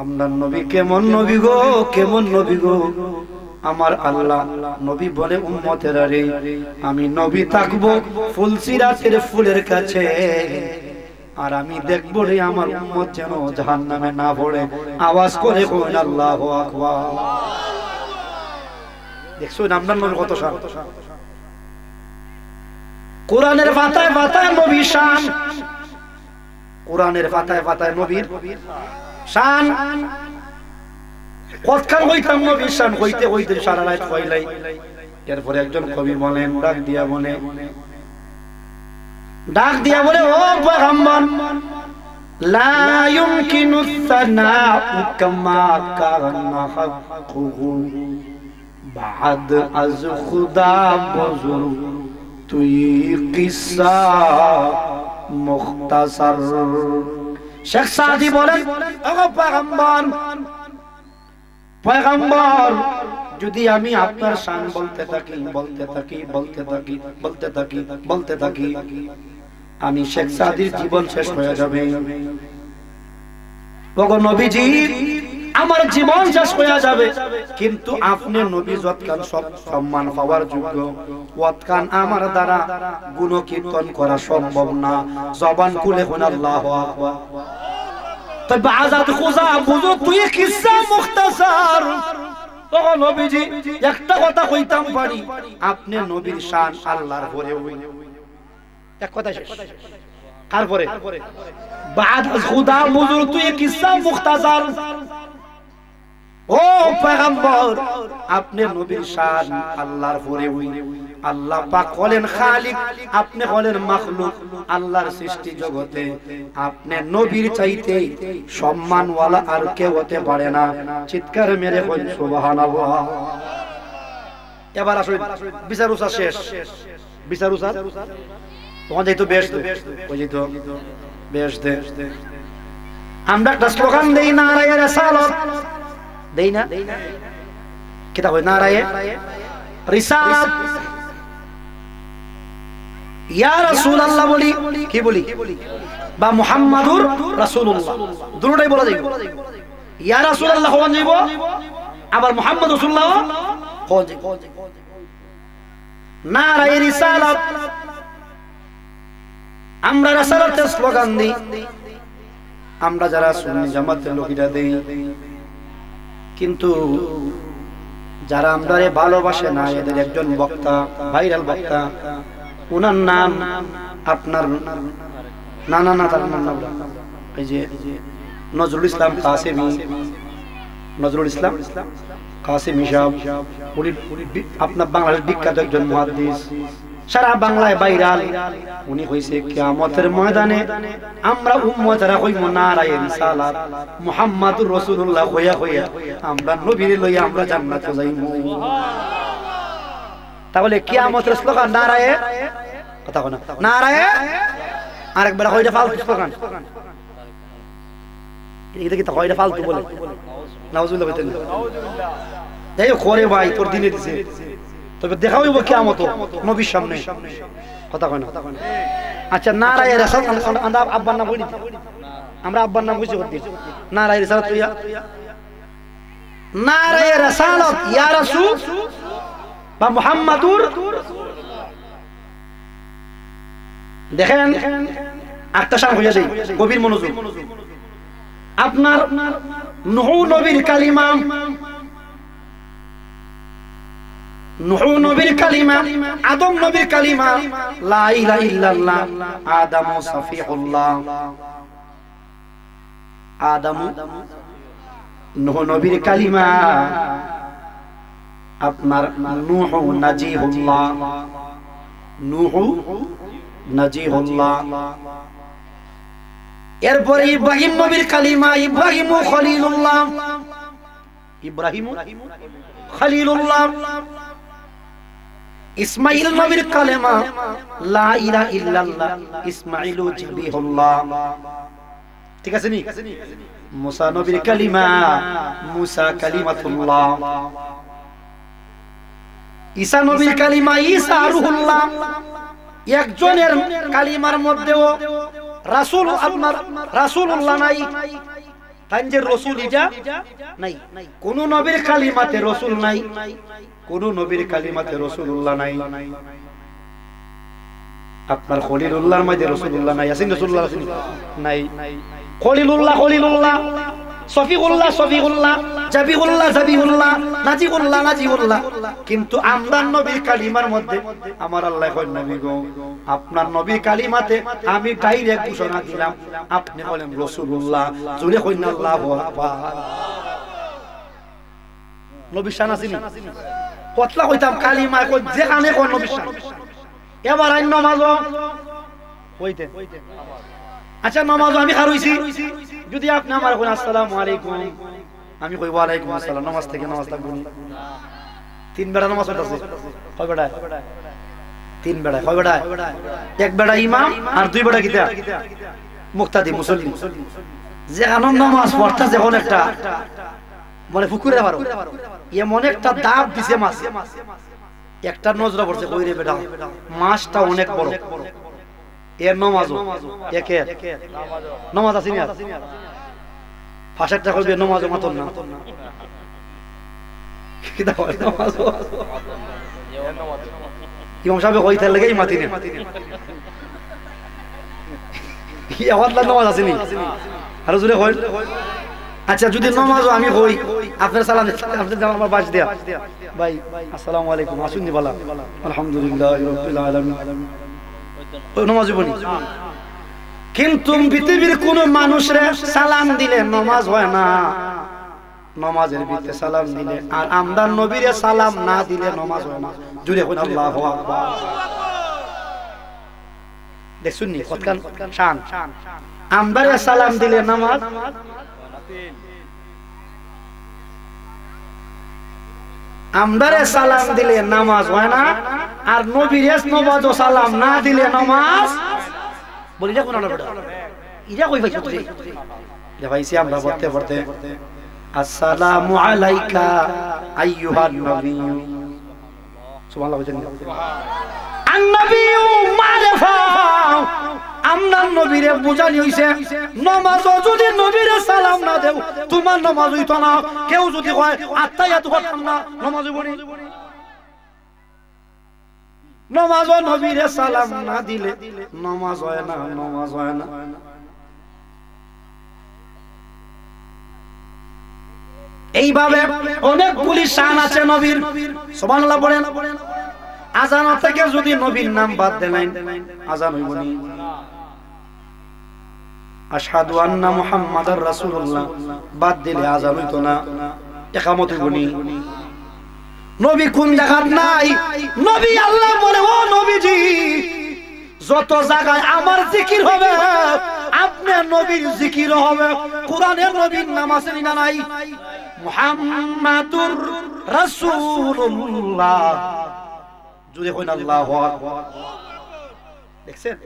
আপনার নবী কেমন নবী গো, কেমন নবী গো। আমার আল্লাহ নবী বলে উম্মতেরা রে আমি নবী থাকবো ফুল সিরাতের ফুলের কাছে, আর আমি দেখবো রে আমার উম্মত যেন জাহান্নামে না পড়ে। আওয়াজ করে কইন আল্লাহু আকবার। দেখছো আপনার নবী কত শান। কোরআনের পাতায় পাতায় নবীর শান, কোরআনের পাতায় পাতায় নবীর শান। কতক্ষণ হইতাম নবীর শান হইতে হইতে সারা রাত হইলাই। এরপরে একজন কবি বলেন, ডাক দিয়া বলে ও পয়গম্বর লা ইউমকিনু সানাউ কামা কানা হাক্কুহু বাদ আজ খুদা বুজুর্গ তুই কিসসা মুখতাসার। শেখ সাদি বলেন ও পয়গম্বর, পয়গম্বর যদি আমি আপনার শান বলতে থাকি বলতে থাকি বলতে থাকি বলতে থাকি বলতে থাকি, আমি শেখ সাদির জীবন শেষ হয়ে যাবে। ওগো নবীজি আমার জীবন শেষ হয়ে যাবে, কিন্তু আপনি নবী যতক্ষণ সব সম্মান পাওয়ার যোগ্য, ততক্ষণ আমার দ্বারা গুণ কীর্তন করা সম্ভব না। জবান খুলে কোন আল্লাহু আকবার। তবে আজাদ খুজা বুঝো তুই কিসসা মুখতাসার। ও নবীজি একটা কথা কইতাম পারি, আপনি নবীর শান আল্লাহর পরে হই। এক কথা শেষ। কার পরে? বাদ খুদা বুঝো তুই কিসসা মুখতাসার। ও পয়গম্বর আপনি নবীর শান আল্লাহর পরে হই। আল্লাহ পাক হলেন খালিক, আপনি হলেন মাখলুক। আল্লাহর সৃষ্টি জগতে আপনি নবীর চাইতে সম্মানওয়ালা আর কেউ হতে পারে না। চিৎকার মেরে বলেন সুবহানাল্লাহ। এবার আসলে বিচার উসা শেষ। বিচার উসা তখন যেহেতু বেশ ওই যেহেতু বেশ দে, আমরা একটা স্লোগান দেই নারায়ে রিসালাত, দেই না? কিতা হয় নারায়ে রিসালাত। ইয়া রাসূলুল্লাহ বলি, কি বলি? বা মুহাম্মাদুর রাসূলুল্লাহ, দুটোই বলা যায়। ইয়া রাসূলুল্লাহ হওয়া যাইব, আবার মুহাম্মদ রাসূলুল্লাহ হওয়া যাইব। নারায়ে রিসালাত, আমরা রিসালাতের স্লোগান দিই। আমরা যারা সুন্নি জামাতের লোকেরা দেই, কিন্তু যারা আমরারে ভালোবাসে না, এদের একজন বক্তা, ভাইরাল বক্তা, ওনার নাম আপনার না না না তার নাম এই যে নজরুল ইসলাম কাসেমি, নজরুল ইসলাম কাসেমি সাহেব, উনি আপনার বাংলাদেশ বিখ্যাত একজন মুহাদ্দিস, সারা বাংলায় ভাইরাল। উনি কইছে কিয়ামতের ময়দানে আমরা উম্মতরা কইমু নারায়ে রিসালাত, মুহাম্মাদুর রাসূলুল্লাহ কইয়া কইয়া আমরা নবীরে লইয়া আমরা জান্নাতে যাইমু। তাহলে কিয়ামতের স্লোগান নারায়ে, কথা কনা নারায়ে, আরেকবার কইটা ফালতু স্লোগান। এটা কি কইটা ফালতু বলে? নাউজুবিল্লাহ কইতেন। যাই করে ভাই তোর দিনে দিছে, তবে দেখা হইব কিয়ামত নবীর সামনে, কথা কয় না? আচ্ছা নারায়ে রিসালাত, আমরা আব্বার নাম বলি, আমরা আব্বার নাম বুঝি করতে নারায়ে রিসালাত ইয়া নারায়ে রিসালাত ইয়া রাসূল বা মুহাম্মাদুর। দেখেন একটা শান হইয়া যায়, গভীর মনোযোগ। আপনার নূহ নবীর কালিমা, নূহ নবীর কালিমা, আদম নবীর কালিমা, লা ইলাহা ইল্লাল্লাহ, আদম সাফিউল্লাহ, আদম নূহ নবীর কালিমা, আপনার নূহ নাজিহুল্লাহ, নূহ নাজিহুল্লাহ। এরপরে ইব্রাহিম নবীর কালিমা, ইব্রাহিম খলিলুল্লাহ, ইব্রাহিম খলিলুল্লাহ। ইসমাঈল নবীর কালেমা লা ইলাহা ইল্লাল্লাহ ইসমাঈলু জিবিহুল্লাহ, ঠিক আছে নি? মুসা নবীর কালিমা মুসা কালিমাতুল্লাহ, ঈসা নবীর কালিমা ঈসা রূহুল্লাহ। একজনের কালিমার মধ্যেও রাসূল আপনার রাসূলুল্লাহ নাই, তাই যে রাসূল এটা নাই। কোন নবীর কালিমাতে রাসূল নাই, কোন নবীর কালিমাতে রাসূলুল্লাহ নাই। আপনার খলিলুল্লাহর মধ্যে রাসূলুল্লাহ নাই, আছে রাসূলুল্লাহ নাই। খলিলুল্লাহ খলিলুল্লাহ, সফিউল্লাহ সফিউল্লাহ, জাবিউল্লাহ জাবিউল্লাহ, নাজিউল্লাহ নাজিউল্লাহ। কিন্তু আমদান নবীর কালিমার মধ্যে আমার আল্লাহ কয় নবী গো আপনার নবীর কালিমাতে আমি ডাইরেক্ট ঘোষণা দিলাম আপনি বলেন রাসূলুল্লাহ, জোরে কইনা আল্লাহু আকবার। নবী শান আসেনি কতলা কইতাম কালিমা কই যেখানে কোন নবী শান। এবার আইন নামাজ হইতে, আচ্ছা নামাজ আমি খারইছি, যদি আপনি আমার কোন আসসালামু আলাইকুম আমি কই ওয়া আলাইকুম আসসালাম, নামাজ থেকে নামাজ থাকবো তিন বেড়া নামাজ পড়তেছে, কয় বেড়া? তিন বেড়া। কয় বেড়া? এক বেড়া ইমাম আর দুই বেড়া কিতা মুক্তাদি মুসল্লি। যেখানে নামাজ পড়তা যখন একটা মানে পুকুরে পারো এমন একটা দাব দিছে মাছ, একটা নজরা পড়ছে কই রে বেটা মাছটা অনেক বড়, এর নামাজও একে নামাজ আছে না ফাঁসারটা করবে নামাজও মতন না ইমাম সাহেব কইতে লাগেই মাতি না কি আওয়াজলা নামাজ আছে নি আর জুরে কই। আচ্ছা যদি নামাজও আমি কই আপনার সালাম আপনি আমার বাস দেয়া ভাই আসসালামু আলাইকুম আসুন নি বলা আলহামদুলিল্লাহি রাব্বিল আলামিন ওই নামাজ বলি। কিন্তু পৃথিবীর কোন মানুষরে সালাম দিলে নামাজ হয় না, নামাজের ভিতরে সালাম দিলে আর আমদার নবীরে সালাম না দিলে নামাজ হয় না। জুড়ে কোন আল্লাহু আকবার দেখুন নি কতখান শান। আমদারে সালাম দিলে নামাজ, আমদারে সালাম দিলে নামাজ হয় না আর নবীরে নমাজ ও সালাম না দিলে নামাজ বলি যা কোন ইরা কই ভাই তুই দে ভাইছি আমরা পড়তে পড়তে আসসালামু আলাইকা আইয়ুহান নবী সুবহানাল্লাহ আন নবিয়্যু মারিফা। আমনার নবীরে বুঝানি হইছে নামাজ যদি নবীরে সালাম না দেও তোমার নামাজ হইতো না। কেউ যদি কয় আত্তায়াতু করতাম না নামাজ হইবনি, নামাজ নবীরে সালাম না দিলে নামাজ হয় না, নামাজ হয় না। এইভাবে অনেকগুলি শান আছে নবীর, সুবহানাল্লাহ বলেন। আযান থেকে যদি নবীর নাম বাদ দেন আযান হইবনি। আশহাদু আন্না মুহাম্মাদার রাসূলুল্লাহ বাদ দিলে আযান হইতো না, ইকামত হইবনি। নবী কোন জায়গায় নাই, নবী আল্লাহ বলে ও নবীজি যত জায়গায় আমার জিকির হবে আপনার নবীর জিকির হবে। কোরআনের নবীর নাম আছে না নাই? মুহাম্মাদুর রাসূলুল্লাহ, জুড়ে কইন আল্লাহু আকবার। দেখছেন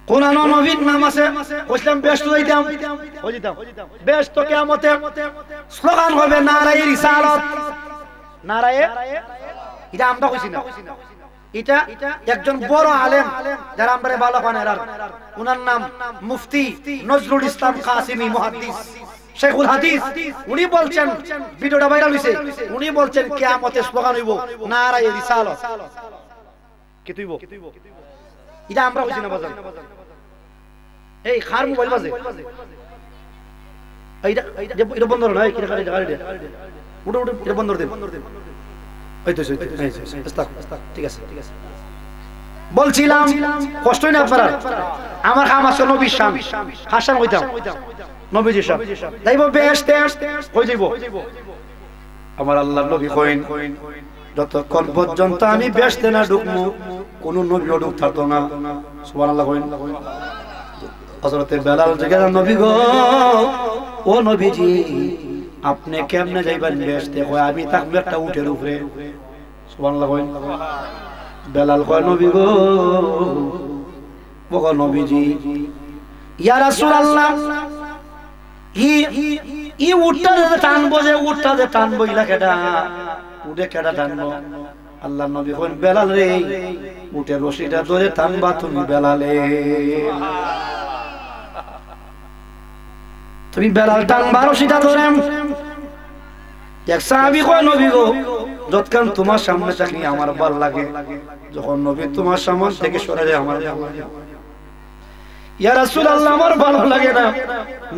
কোরআন নবীর নাম আছে, কইলাম বেশ তো যাইতাম বেশ তো কিয়ামতে স্লোগান হবে নারায়ে রিসালাত, নারায়ে। এটা আমরা কইছি না, এটা একজন বড় আলেম যারা আমরা ভালো পান এর ওনার নাম মুফতি নজরুল ইসলাম কাসিমি মুহাদ্দিস শেখুল হাদিস। উনি বলছেন ভিডিওটা ভাইরাল হইছে, উনি বলছেন কিয়ামতে স্লোগান হইব নারায়ে রিসালাত। কি তুইব এটা আমরা কইছি না বাজার এই খার মোবাইল বাজে এইটা এটা বন্ধ না, কি গাড়ি গাড়ি উঠে উঠে এটা বন্ধ দেন। এই তো ঠিক আছে ঠিক আছে বলছিলাম কষ্ট না আপনারা। আমার কাম আছে নবীর শান, হাসান হইতাম নবীজির শান যাইব বেহেশতে হই যাইব। আমার আল্লাহর নবী কইন যতক্ষণ পর্যন্ত আমি বেহেশতে না ঢুকমু কোন নবীও ঢুক থাকতো না। সুবহানাল্লাহ কইন। হযরতে বেলাল জিজ্ঞাসা নবী গো ও নবীজি আপনি কেমনে যাইবেন বেহেশতে? কয় আমি থাকবো একটা উটের উপরে। সুবহানাল্লাহ কইন বেলাল কয় নবী গো বগো নবীজি ইয়া রাসূলুল্লাহ ই উটটা টানবো যে উটটা যে টানবো ইলা কেডা উঠে কেডা টানবো আল্লাহর নবী কইন বেলাল রে উটের রশিটা ধরে টানবা তুমি বেলালে তুমি বেলাল টানবা রশিটা ধরে এক সাহাবী কয় নবী গো যতক্ষণ তোমার সামনে থাকি আমার ভাল লাগে যখন নবী তোমার সামনে থেকে সরে যায় আমার ভালো লাগে ইয়া রাসূলুল্লাহ আমার ভালো লাগে না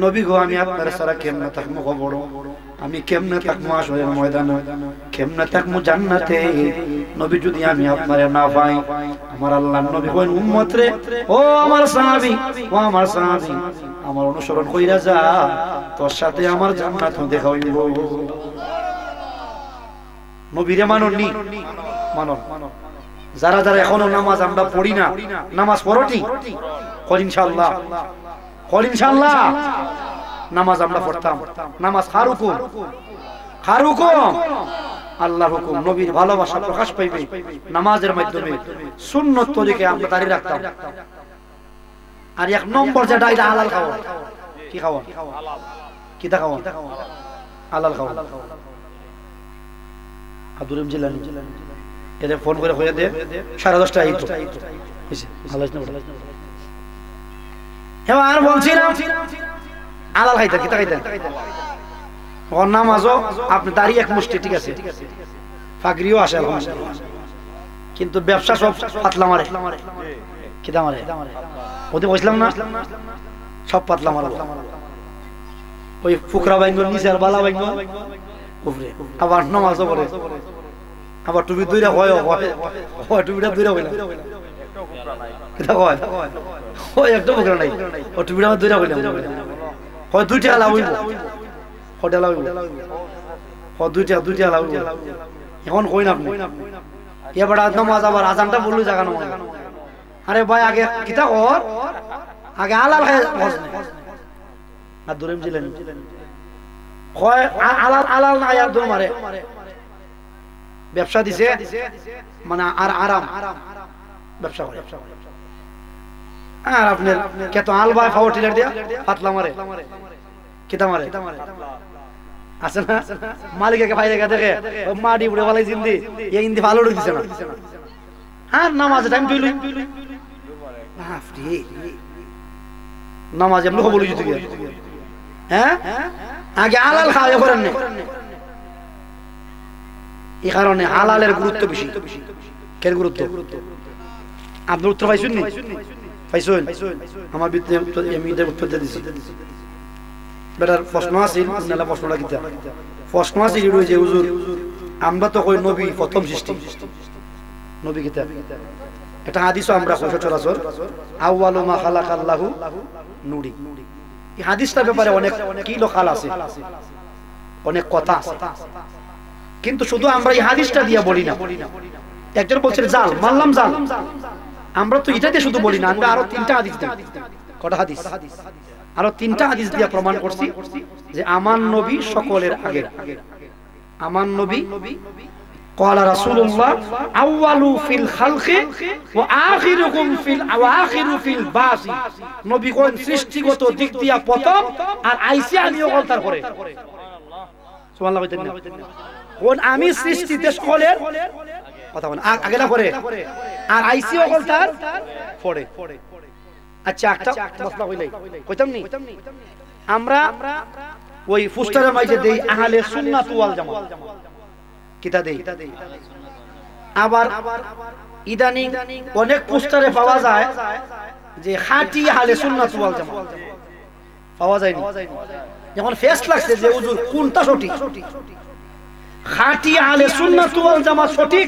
নবী গো আমি আপনার সারা কেমনে থাকবো খবর আমি কেমনে থাকবো আসরের ময়দানে কেমনে থাকবো জান্নাতে নবী যদি আমি আপনারে না পাই আমার আল্লাহর নবী কইন উম্মত রে ও আমার সাহাবী আমার অনুসরণ কইরা যা তোর সাথে আমার জান্নাত দেখা হইব নবীরে মাননি মানন যারা যারা এখনো নামাজ আমরা পড়ি না নামাজ পড়টি কল ইনশাআল্লাহ নামাজ আমরা পড়তাম নামাজ কার হুকুম আল্লাহর হুকুম নবীর ভালোবাসা প্রকাশ পাইবে নামাজের মাধ্যমে সুন্নত তরিকে আমরা দাঁড়িয়ে রাখতাম আর এক নম্বর যেটা এটা হালাল খাওয়া কি খাওয়া কিটা খাওয়া হালাল খাওয়া আব্দুল জিলানী এদের ফোন করে হয়ে দে 10:30 আইতো আর বলছিলাম হালাল খাইতা কিটা খাইতা ওর নামাজও আপনি দাঁড়িয়ে এক মুষ্টি ঠিক আছে ফাগরিও আসে কিন্তু ব্যবসা সব পাতলা মারে কিটা মারে ওতে বসলাম না সব পাতলা মারবো ওই ফুকরা বাইঙ্গল নিচে আর বালা বাইঙ্গল উপরে আবার নামাজও পড়ে আবার টুপি দুইটা হয় টুপিটা দুইটা হইলাম কিটা কয় ওই একটা ফুকরা নাই ও টুপিটা আমার দুইটা হইলাম হয় দুইটা আলা হইব হোটেল হইব দুইটা আলা হইব এখন কই না আপনি এবার নামাজ আবার আজানটা বললো জায়গা নামাজ আরে ভাই আগে কিতা কর আগে হালাল খায় বস না দুরেম জিলেন কয় হালাল না আর দূর মারে ব্যবসা দিছে মানে আর আরাম ব্যবসা করে আর আপনার কত আল ভাই ফাওয়ার টিলার দিয়া পাতলা মারে কিতা মারে আছে না মালিককে ভাই রেখে দেখে মাটি উড়ে ভালাই জিন্দি এই ইন্দি ভালো দিছে না হ্যাঁ নামাজ টাইম তুইলি নামাজ এমনি বলি যদি হ্যাঁ আগে হালাল খাওয়া করেন না এই কারণে হালালের গুরুত্ব বেশি কেন গুরুত্ব আপনার উত্তর পাইছেন নি পাইছেন আমার বিদ্যে উত্তর দিয়েছি বেটার প্রশ্ন আছে নালা প্রশ্নটা কিতা প্রশ্ন আছে যে হুজুর আমরা তো কই নবী প্রথম সৃষ্টি নবী কিতা এটা হাদিসও আমরা কই সচরাচর আউয়ালু মা খালাকাল্লাহু নূরি এই হাদিসটার ব্যাপারে অনেক কি লোকাল আছে অনেক কথা আছে কিন্তু শুধু আমরা এই হাদিসটা দিয়া বলি না একজন বলছে জাল মানলাম জাল আমরা তো এটাতে শুধু বলি না আমরা আরো 3টা হাদিস দিই কটা হাদিস আরো 3টা হাদিস দিয়া প্রমাণ করছি যে আমার নবী সকলের আগে আমার নবী قال رسول الله اول في الخلق واخركم في الاواخر في البعث নবী কোন সৃষ্টিগত দিক দিয়া প্রথম আর আইসি আমিও কলতার করে সুবহানাল্লাহ কইতেন না কোন আমি সৃষ্টিতে সকলের কথা বলেন আগে না করে আর আইসি কলতার পড়ে আচ্ছা একটা মশলা হইলাই কইতাম নি আমরা ওই ফুস্টারের মাঝে দেই আহলে সুন্নাত ওয়াল জামাত কিতা দেই আবার ইদানিং অনেক পোস্টারে পাওয়া যায় যে খাঁটি আহলে সুন্নাত ওয়াল জামাত পাওয়া যায় না যখন ফেস লাগছে যে হুজুর কোনটা সঠিক খাঁটি আহলে সুন্নাত ওয়াল জামাত সঠিক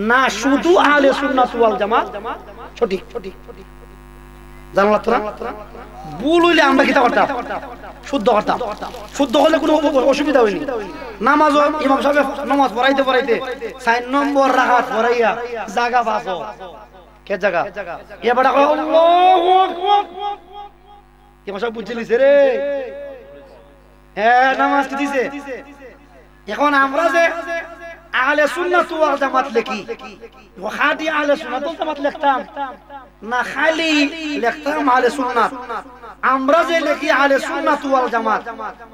না শুধু আহলে সুন্নাত ওয়াল জামাত সঠিক জানলা তোরা ভুল হইলে আমরা কিতা করতাম শুদ্ধ করতাম শুদ্ধ হলে কোনো অসুবিধা হয়নি নামাজ ইমাম সাহেব নামাজ পড়াইতে 4 নম্বর রাকাত পড়াইয়া জায়গা পাসো কে জায়গা এবার আল্লাহু আকবার ইমাম সাহেব বুঝলিছে রে হ্যাঁ নামাজ কি দিছে এখন আমরা যে আহলে সুন্নাত ওয়াল জামাত লিখি খাঁটি আহলে সুন্নাত ওয়াল জামাত লিখতাম না খালি লিখতাম আহলে সুন্নাত আমরা যে লিখি আহলে সুন্নাত ওয়াল জামাত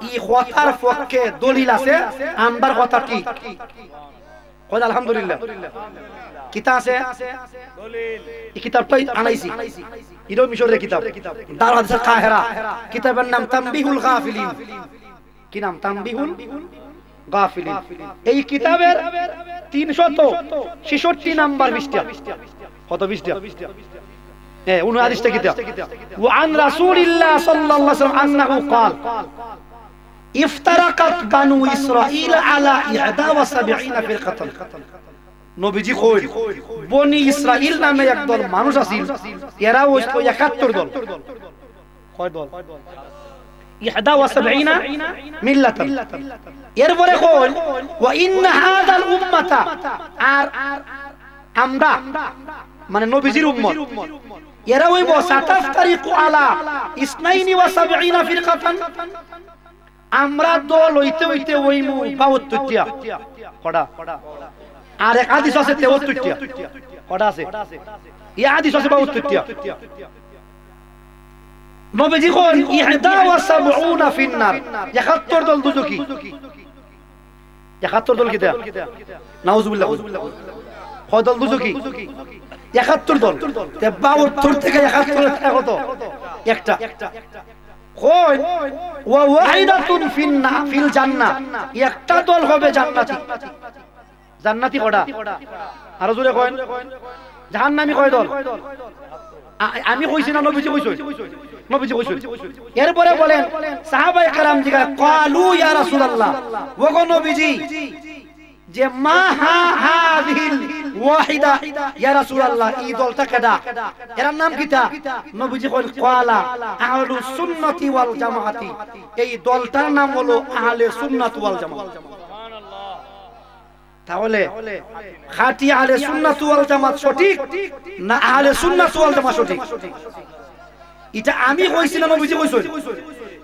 এই কথার পক্ষে দলিল আছে আমরার কথা ঠিক কই আলহামদুলিল্লাহ কিতাব আছে দলিল এই কিতাবটাই আনাইছি ইরো মিশরের কিতাব দারুল হাদিস কাহিরা কিতাবের নাম তানবিহুল গাফিলিন কি নাম তানবিহুল গাফিলিন এই কিতাবের 366 নাম্বার পৃষ্ঠা কত পৃষ্ঠা হ্যাঁ 29টা কিতাব ওয়া আন রাসূলিল্লাহ সাল্লাল্লাহু আলাইহি ওয়াসাল্লাম আন্নাহু قال ইফতারাকাত বানু ইসরাঈল আলা 71 ফিরকাতান নবীজি কই বনি ইসরাঈল নামে একদল মানুষ আছিল এরা ওই 71 দল কয় দল 71 মিল্লাতান এরপরে কই ওয়া ইন্না হাযাল উম্মাতা আর আমরা মানে নবীজির উম্মত এরা হইব সাতাফতারিকু আলা 72 ফিরকাতান আমরা দল হইতে হইতে হইমু 72টা কটা আর এক হাদিস আছে 73টা কটা আছে এই হাদিস আছে 72টা নবীজি কোন 71 ফিন্নার 71 দল দুজকি 71 দল কিটা নাউজুবিল্লাহ কয় দল দুজকি 71 দল 72 থেকে 71 কত একটা কই ওয়া ওয়াহিদাতুন ফিল জান্নাহ একটা দল হবে জান্নাতি জান্নাতি কয়টা আর জোরে কয় জাহান্নামী কয় দল আমি কইছি না নবীজি কইছে নবীজি কইছে এরপরে বলেন সাহাবায়ে কেরাম জিগা ক্বালু ইয়া রাসূলুল্লাহ ওগো নবীজি যে মা হাযিল ওয়াহিদা ইয়া রাসূলুল্লাহ এই দলটা কেডা এর নাম কিটা নবীজি কইল ক্বালা আহলুস সুন্নাতি ওয়াল জামাআতি এই দলটার নাম হলো আহলে সুন্নাত ওয়াল জামাত সুবহানাল্লাহ তাহলে খাঁটি আহলে সুন্নাত ওয়াল জামাত সঠিক না আহলে সুন্নাত ওয়াল জামাত সঠিক এটা আমি কইছি না নবীজি কইছে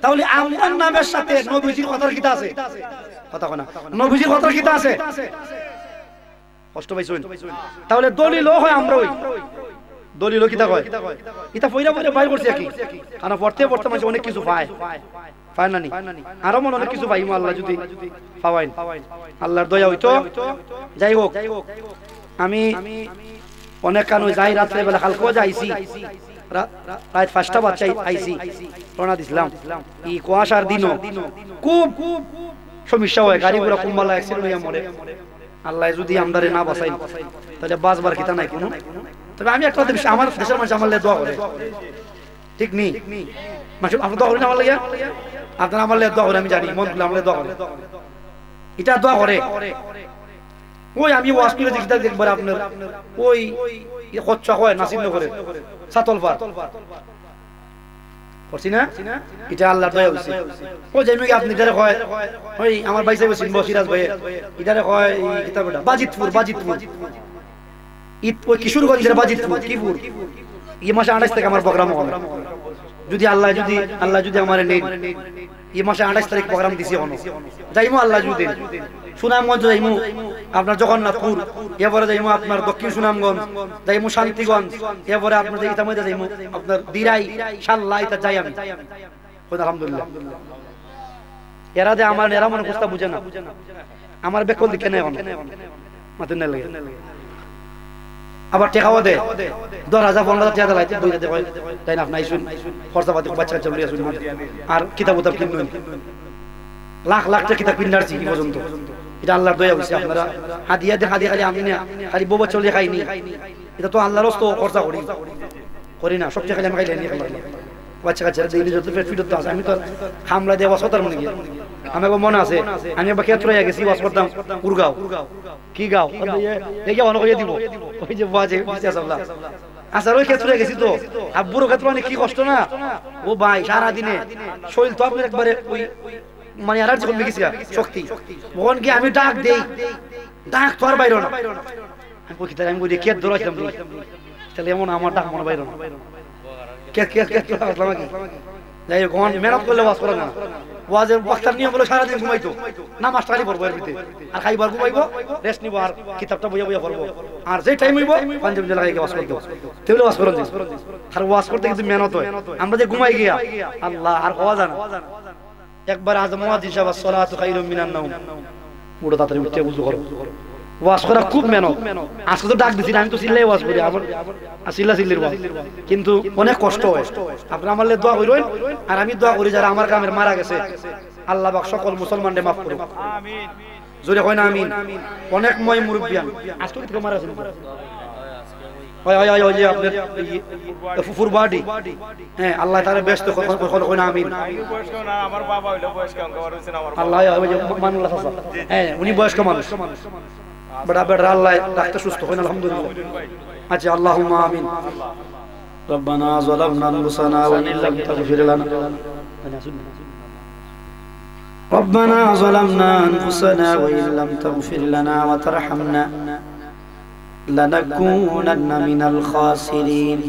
তাহলে আমার নামের সাথে নবীজির কথার কিতা আছে কথা কোনা নবীজির কথার কিতা আছে কষ্ট পাইছেন তাহলে দলিলও হয় আমরাই দলিলও কিতা কয় এটা ফইরা ফইরা বাইর করছে কি কারণ পড়তে পড়তে মানে অনেক কিছু পায় পায় না নি আরো মনে অনেক কিছু পাইমু আল্লাহ যদি পাওয়াইন আল্লাহর দয়া হইতো যাই হোক আমি অনেক কানো যাই রাতে বেলা কালকে যাইছি রাত 5টা বাজে আইছি রওনা দিছিলাম এই কুয়াশার দিনও খুব সমস্যা হয় গাড়ি পুরো কুম্বালা অ্যাক্সিডেন্ট হইয়া মরে আল্লাহ যদি আমদারে না বাঁচাই তাহলে বাঁচবার কিতা নাই কোনো তবে আমি একটা আমার দেশের মানুষ আমার দোয়া করে ঠিক নেই মানুষ আপনার দোয়া করেন আমার লাগে আপনারা আমার দোয়া করে আমি জানি মন খুলে আমার দোয়া করে এটা দোয়া করে ওই আমি ওয়াজ করে দেখবার আপনার ওই খরচা হয় নাসির করে সাতলপার করছি না এটা আল্লাহর দয়া হইছে ও যেমনি আপনি যারা কয় ওই আমার ভাই সাহেব সিনবো সিরাজ ভাই এটারে কয় এই কিতাবটা বাজিতপুর ঈদ কিশোরগঞ্জের বাজিতপুর কিপুর এই মাসে 28 থেকে আমার প্রোগ্রাম হবে যদি আল্লাহ যদি আমারে নেই এই মাসে 28 তারিখ প্রোগ্রাম দিছি হনো যাইমু আল্লাহ যদি সুনামগঞ্জ যাইমু আপনার জগন্নাথপুর এবারে যাইমু আপনার দক্ষিণ সুনামগঞ্জ যাইমু শান্তিগঞ্জ এবারে আপনার ইতামধ্যে যাইমু আপনার দিরাই শাল্লা এটা যাই আমি আলহামদুলিল্লাহ এরা যে আমার এরা মনে কষ্ট বুঝে না আমার বেকল দিকে নেই এখন মাথা না লাগে আবার টাকাও দে 10,000 15,000 টাকা লাইতে বইতে দেয় তাই না আপনি আইসুন খরচাপাতি বাচ্চা চলে আসুন আর কিতাব কিনুন লাখ লাখ টাকা কিতাব কিনারছি কি পর্যন্ত এটা আল্লাহর দয়া হইছে আপনারা হাদিয়া খালি আমি না খালি বউ চলে খাইনি এটা তো আল্লাহর রাস্তা খরচা করি না সব টাকা আমি খাইলে নি বাচ্চা কাচ্চা দিলে যত পেট ফিরত আছে আমি তো খামলা দেওয়া সতার মনে গিয়ে আমার মনে আছে আমি একবার ক্ষেত্র হয়ে গেছি ওয়াজ করতাম উরগাঁও কি গাও দেখে অনেক হয়ে দিব ওই যে বাজে বিশ্বাসল্লাহ আচ্ছা ওই ক্ষেত্র হয়ে গেছি তো আব্বুর ক্ষেত্র মানে কি কষ্ট না ও ভাই সারাদিনে শরীর তো আপনার একবারে ওই মানে এলার্জি কমে গেছে শক্তি ভগবান কি আমি ডাক দেই ডাক তো আর বাইর না আমি কই আমি বলি কে ধরাইতাম তাহলে এমন আমার ডাক মনে বাইর না কে আসলাম কি যাই হোক মেহনত করলে ওয়াজ করে না ওয়াজের বক্তার নিয়ম হলো সারাদিন ঘুমাইতো নামাজ টালি পড়বো এর ভিতরে আর খাইবার ঘুমাইবো রেস্ট নিবো আর কিতাবটা বইয়া বইয়া পড়বো আর যে টাইম হইব পাঞ্জাবি লাগাই ওয়াজ করতে তেমনি ওয়াজ করেন আর ওয়াজ করতে কিন্তু মেহনত হয় আমরা যে ঘুমাই গিয়া আল্লাহ আর হওয়া যায় না একবার আজ মুয়াজ্জিন সাহেব সালাতু খায়রুম মিনান নাওম পুরো তাড়াতাড়ি উঠে ওযু করো ওয়াজ করা খুব মেহনত আজকে তো ডাক দিছি আমি তো চিল্লাই ওয়াজ করি আমার চিল্লা চিল্লির ওয়াজ কিন্তু অনেক কষ্ট হয় আপনারা আমার দোয়া করেন আর আমি দোয়া করি যারা আমার গ্রামের মারা গেছে আল্লাহ পাক সকল মুসলমানদের maaf করুন আমিন জোরে কই না আমিন অনেক মই মুরব্বিয়ান আজকে কি মারা গেছে ওই যে আপনার ফুফুর বাড়ি হ্যাঁ আল্লাহ তাআলা ব্যস্ত কই না আমিন বয়স্ক না আমার বাবা হইলো বয়স্ক আমার হইছে আমার আল্লাহ ওই যে মানুল্লাহ চাচা হ্যাঁ উনি বয়স্ক মানুষ বড় বড় আল্লাহ রাখতে সুস্থ হন আলহামদুলিল্লাহ আচ্ছা আল্লাহুম্মা আমিন ربنا ظلمنا انفسنا وان لم تغفر لنا ربنا ظلمنا انفسنا وان لم تغفر لنا وترحمنا لنكونن من الخاسرين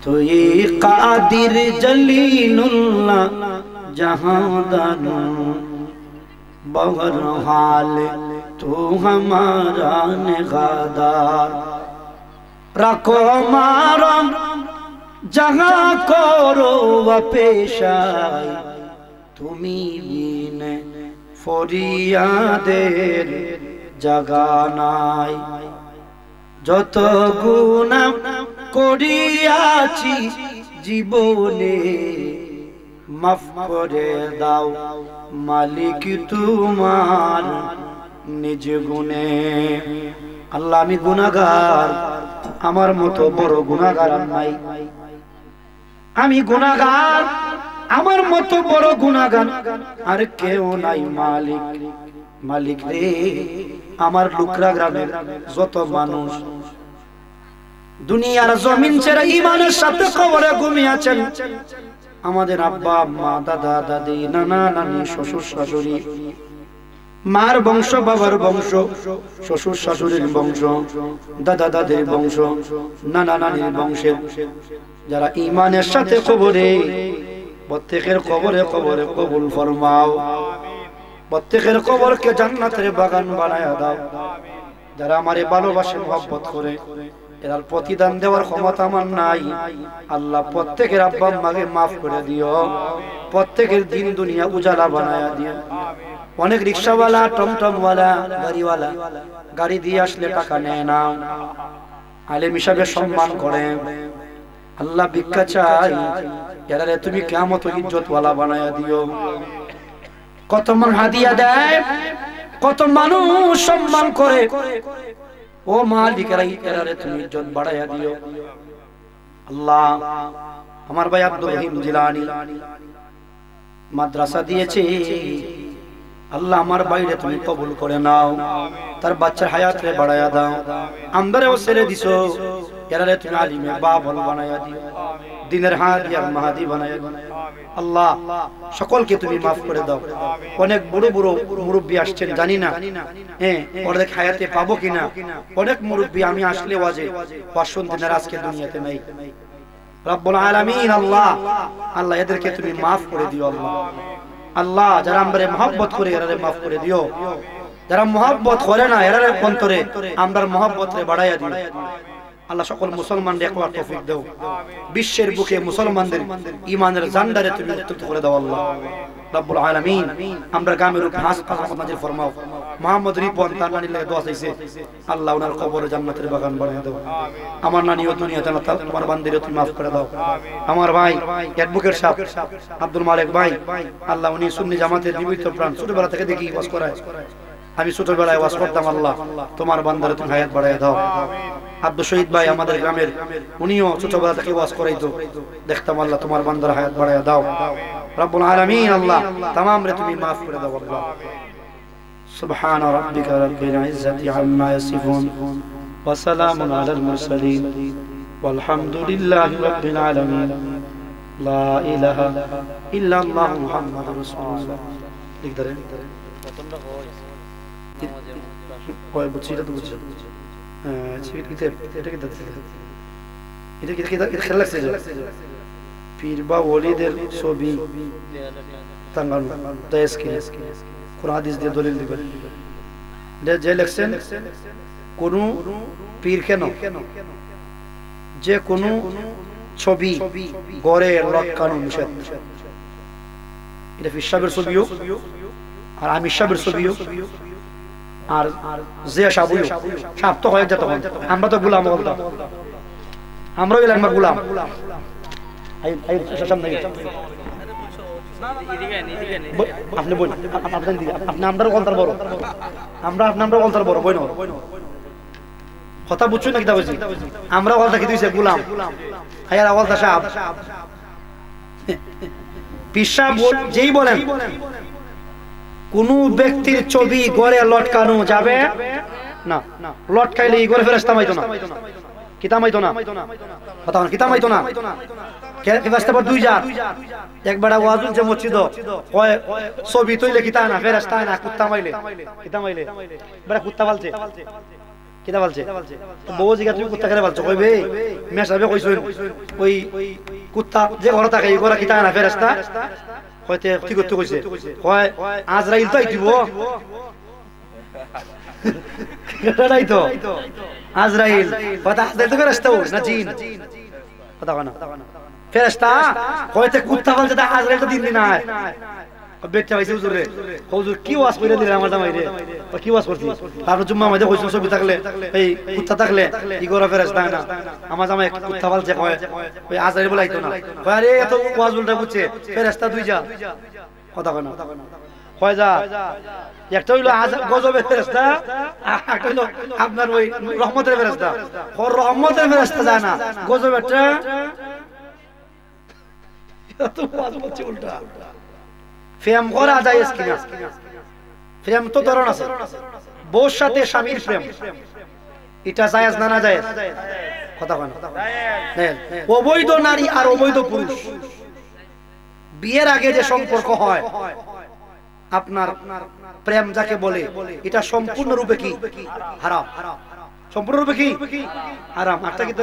তুই কাদির জলিলুল্লাহ জাহাদানু बहरहाल तू हमारा निगाहदार रखो मारम जहाँ करो व पेशाई तुमी बिन फरियादेर जगह নাই যত গুনাহ করিয়াছি জীবনে মাফ করে দাও মালিক তোমার নিজ গুণে আল্লাহ আমি গুনাহগার আমার মতো বড় গুনাহগার নাই আমি গুনাহগার আমার মতো বড় গুনাহগার আর কেউ নাই মালিক মালিক রে আমার লুকরা গ্রামের যত মানুষ দুনিয়ার জমিন ছেড়ে ঈমানের সাথে কবরে ঘুমিয়ে আছেন আমাদের আব্বা আম্মা দাদা দাদি নানা নানি শ্বশুর শাশুড়ি মার বংশ বাবার বংশ শ্বশুর শাশুড়ির বংশ দাদা দাদির বংশ নানা নানির বংশের যারা ঈমানের সাথে কবরে প্রত্যেকের কবরে কবরে কবুল ফরমাও প্রত্যেকের কবরকে জান্নাতের বাগান বানায়া দাও যারা আমারে ভালোবাসে মহব্বত করে এর প্রতিদান দেওয়ার ক্ষমতা আমার নাই আল্লাহ প্রত্যেকের আব্বা আম্মাকে maaf করে দিও প্রত্যেকের দিন দুনিয়া উজালা বানায়া দিও অনেক রিকশাওয়ালা টমটমওয়ালা গাড়িওয়ালা গাড়ি দিয়ে আসলে টাকা নেয় না আলেম হিসাবে সম্মান করে আল্লাহ ভিক্ষা চাই এরারে তুমি কিয়ামতে ইজ্জতওয়ালা বানায়া দিও কত মান হাদিয়া দেয় কত মানুষ সম্মান করে ও মালিকেরাই এরারে তুমি ইজ্জত বাড়ায়া দিও আল্লাহ আমার ভাই আব্দুল রহিম জিলানী মাদ্রাসা দিয়েছে আল্লাহ আমার বাইরে তুমি কবুল করে নাও তার বাচ্চার হায়াতে বাড়ায়া দাও আমরাও ছেড়ে দিছো এরারে তুমি আলিমে বাবল বানায়া দিও দিনের হাদি আর মাহাদি বানায়া দিও আল্লাহ সকলকে তুমি maaf করে দাও অনেক বড় বড় মুরব্বি আসছেন জানি না হ্যাঁ ওদের হায়াতে পাবো কিনা অনেক মুরব্বি আমি আসলে ওয়াজে ওয়াজ শুনতে না আজকে দুনিয়াতে নাই রব্বুল আলামিন আল্লাহ আল্লাহ এদেরকে তুমি maaf করে দিও আল্লাহ আল্লাহ যারা আমরে মহব্বত করে এরারে maaf করে দিও যারা মহব্বত করে না এরারে অন্তরে আমরার মহব্বতরে বাড়ায়া দিও আল্লাহ সকল মুসলমানদের একবার তৌফিক দাও বিশ্বের বুকে মুসলমানদের ঈমানের জান্ডারে তুমি উত্তোলিত করে দাও আল্লাহ রব্বুল আলামিন আমরা গ্রামের উপর হাস ফাসাদ নাজিল ফরমাও মুহাম্মদ রিপন তার নানির লাগে দোয়া চাইছে আল্লাহ ওনার কবরে জান্নাতের বাগান বানিয়ে দাও আমার নানি ও দুনিয়াতে আল্লাহ তোমার বান্দিরে তুমি maaf করে দাও আমার ভাই অ্যাডভোকেট সাহেব আব্দুল মালিক ভাই আল্লাহ উনি সুন্নি জামাতের জীবিত প্রাণ ছোটবেলা থেকে দেখি ওয়াজ করায় আমি ছোটবেলায় ওয়াজ করতাম আল্লাহ তোমার বান্দারে তুমি হায়াত বাড়ায় দাও আব্দুল শহীদ ভাই আমাদের গ্রামের উনিও ছোটবেলা থেকে ওয়াজ করাইতো দেখতাম আল্লাহ তোমার বান্দার হায়াত বাড়ায় দাও রব্বুল আলামিন আল্লাহ तमाम রে তুমি maaf করে দাও আল্লাহ সুবহান রাব্বিকা রাব্বিল ইজ্জাতি আম্মা ইয়াসিফুন ওয়া সালামুন আলাল মুরসালিন ওয়ালহামদুলিল্লাহি রাব্বিল আলামিন লা ইলাহা ইল্লাল্লাহ মুহাম্মাদুর রাসূলুল্লাহ লিখ ধরেন কতটা হয় ওই বুঝিটা তো বুঝছো হ্যাঁ এটা কি খেলা লাগছে পীর বা ওলিদের ছবি টাঙ্গানো দেশকে কোরআন হাদিস দিয়ে দলিল দিবেন যে লেখছেন কোন পীর কেন যে কোন ছবি গড়ে লটকানো নিষেধ এটা পীর সাহেবের ছবিও আর আমির সাহেবের ছবিও আর যে সাবুও সাপ তো হয়ে যেত আমরা তো গোলাম বলতাম আমরাও গেলাম গোলাম আপনি বই আপনি আমরাও গলতার বড় আমরা আপনার গলতার বড় বই কথা বুঝছো না কিতা বলছি আমরা গলতা কি দিয়েছে গোলাম হায়ার গলতা সাপ পিসাব যেই বলেন কোন ব্যক্তির ছবি গড়ে লটকানো যাবে না লটকাইলে গড়ে ফেরেশতা মাইতো না কিতা মাইতো না কথা না কিতা মাইতো না কে ফেরেশতা পর দুই জাত একবার ওয়াজ হচ্ছে মসজিদ কয় ছবি তৈলে কিতা না ফেরেশতা না কুত্তা মাইলে কিতা মাইলে বড় কুত্তা বলছে কিতা বলছে বউ জিগা তুমি কুত্তা করে বলছো কইবে মেশাবে কইছই ওই কুত্তা যে ঘরে থাকে এই ঘরে কিতা না ফেরেশতা কইতে কি করতে কইছে কয় আজরাইল তো আইতিব কেটাই তো আজরাইল কথা আজরাইল তো ফেরেশতা না জিন কথা না ফেরেশতা কইতে কুত্তা বলছে আজরাইল তো দিন দিন আয় বেটা হইছে হুজুর রে হুজুর কি ওয়াজ কইরা দিলেন আমার জামাই রে তো কি ওয়াজ করছিস আপনি জুম্মা মধ্যে কইছেন ছবি থাকলে এই কুত্তা থাকলে কি করে ফেরেশতা না আমার জামাই কুত্তা বলছে কয় ওই আজরাইল বলাইতো না কয় আরে এত ওয়াজ উল্টা বুঝছে ফেরেশতা দুই যা কথা কয় না কয় যা একটা হইলো গজবের ফেরেশতা একটা হইলো আপনার ওই রহমতের ফেরেশতা ওর রহমতের ফেরেশতা যায় না গজবেরটা এত ওয়াজ বলছে উল্টা প্রেম করা যায় কিনা প্রেম তো ধরন আছে বউর সাথে স্বামীর প্রেম এটা জায়েজ না না জায়েজ কথা কয় না অবৈধ নারী আর অবৈধ পুরুষ বিয়ের আগে যে সম্পর্ক হয় আপনার প্রেম যাকে বলে এটা সম্পূর্ণরূপে কি হারাম সম্পূর্ণরূপে কি হারাম একটা কি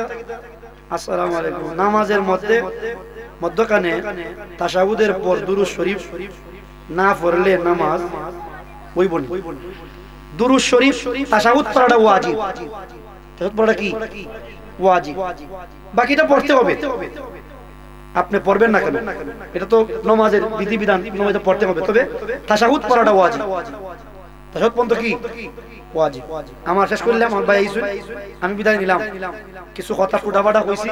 আসসালামু আলাইকুম নামাজের মধ্যে মধ্যখানে তাশাহুদের পর দুরূদ শরীফ না পড়লে নামাজ ওই বলি দুরূদ শরীফ তাশাহুদ পড়াটা ওয়াজিব তাশাহুদ পড়াটা কি ওয়াজিব বাকিটা পড়তে হবে আপনি পড়বেন না কেন এটা তো নামাজের বিধিবিধান নামাজে পড়তে হবে তবে তাশাহুদ পড়াটা ওয়াজিব তাশাহুদ পর্যন্ত কি ওয়াজিব আমার শেষ করলাম আমার ভাই আমি বিদায় নিলাম কিছু কথা ফুটাফাটা কইছি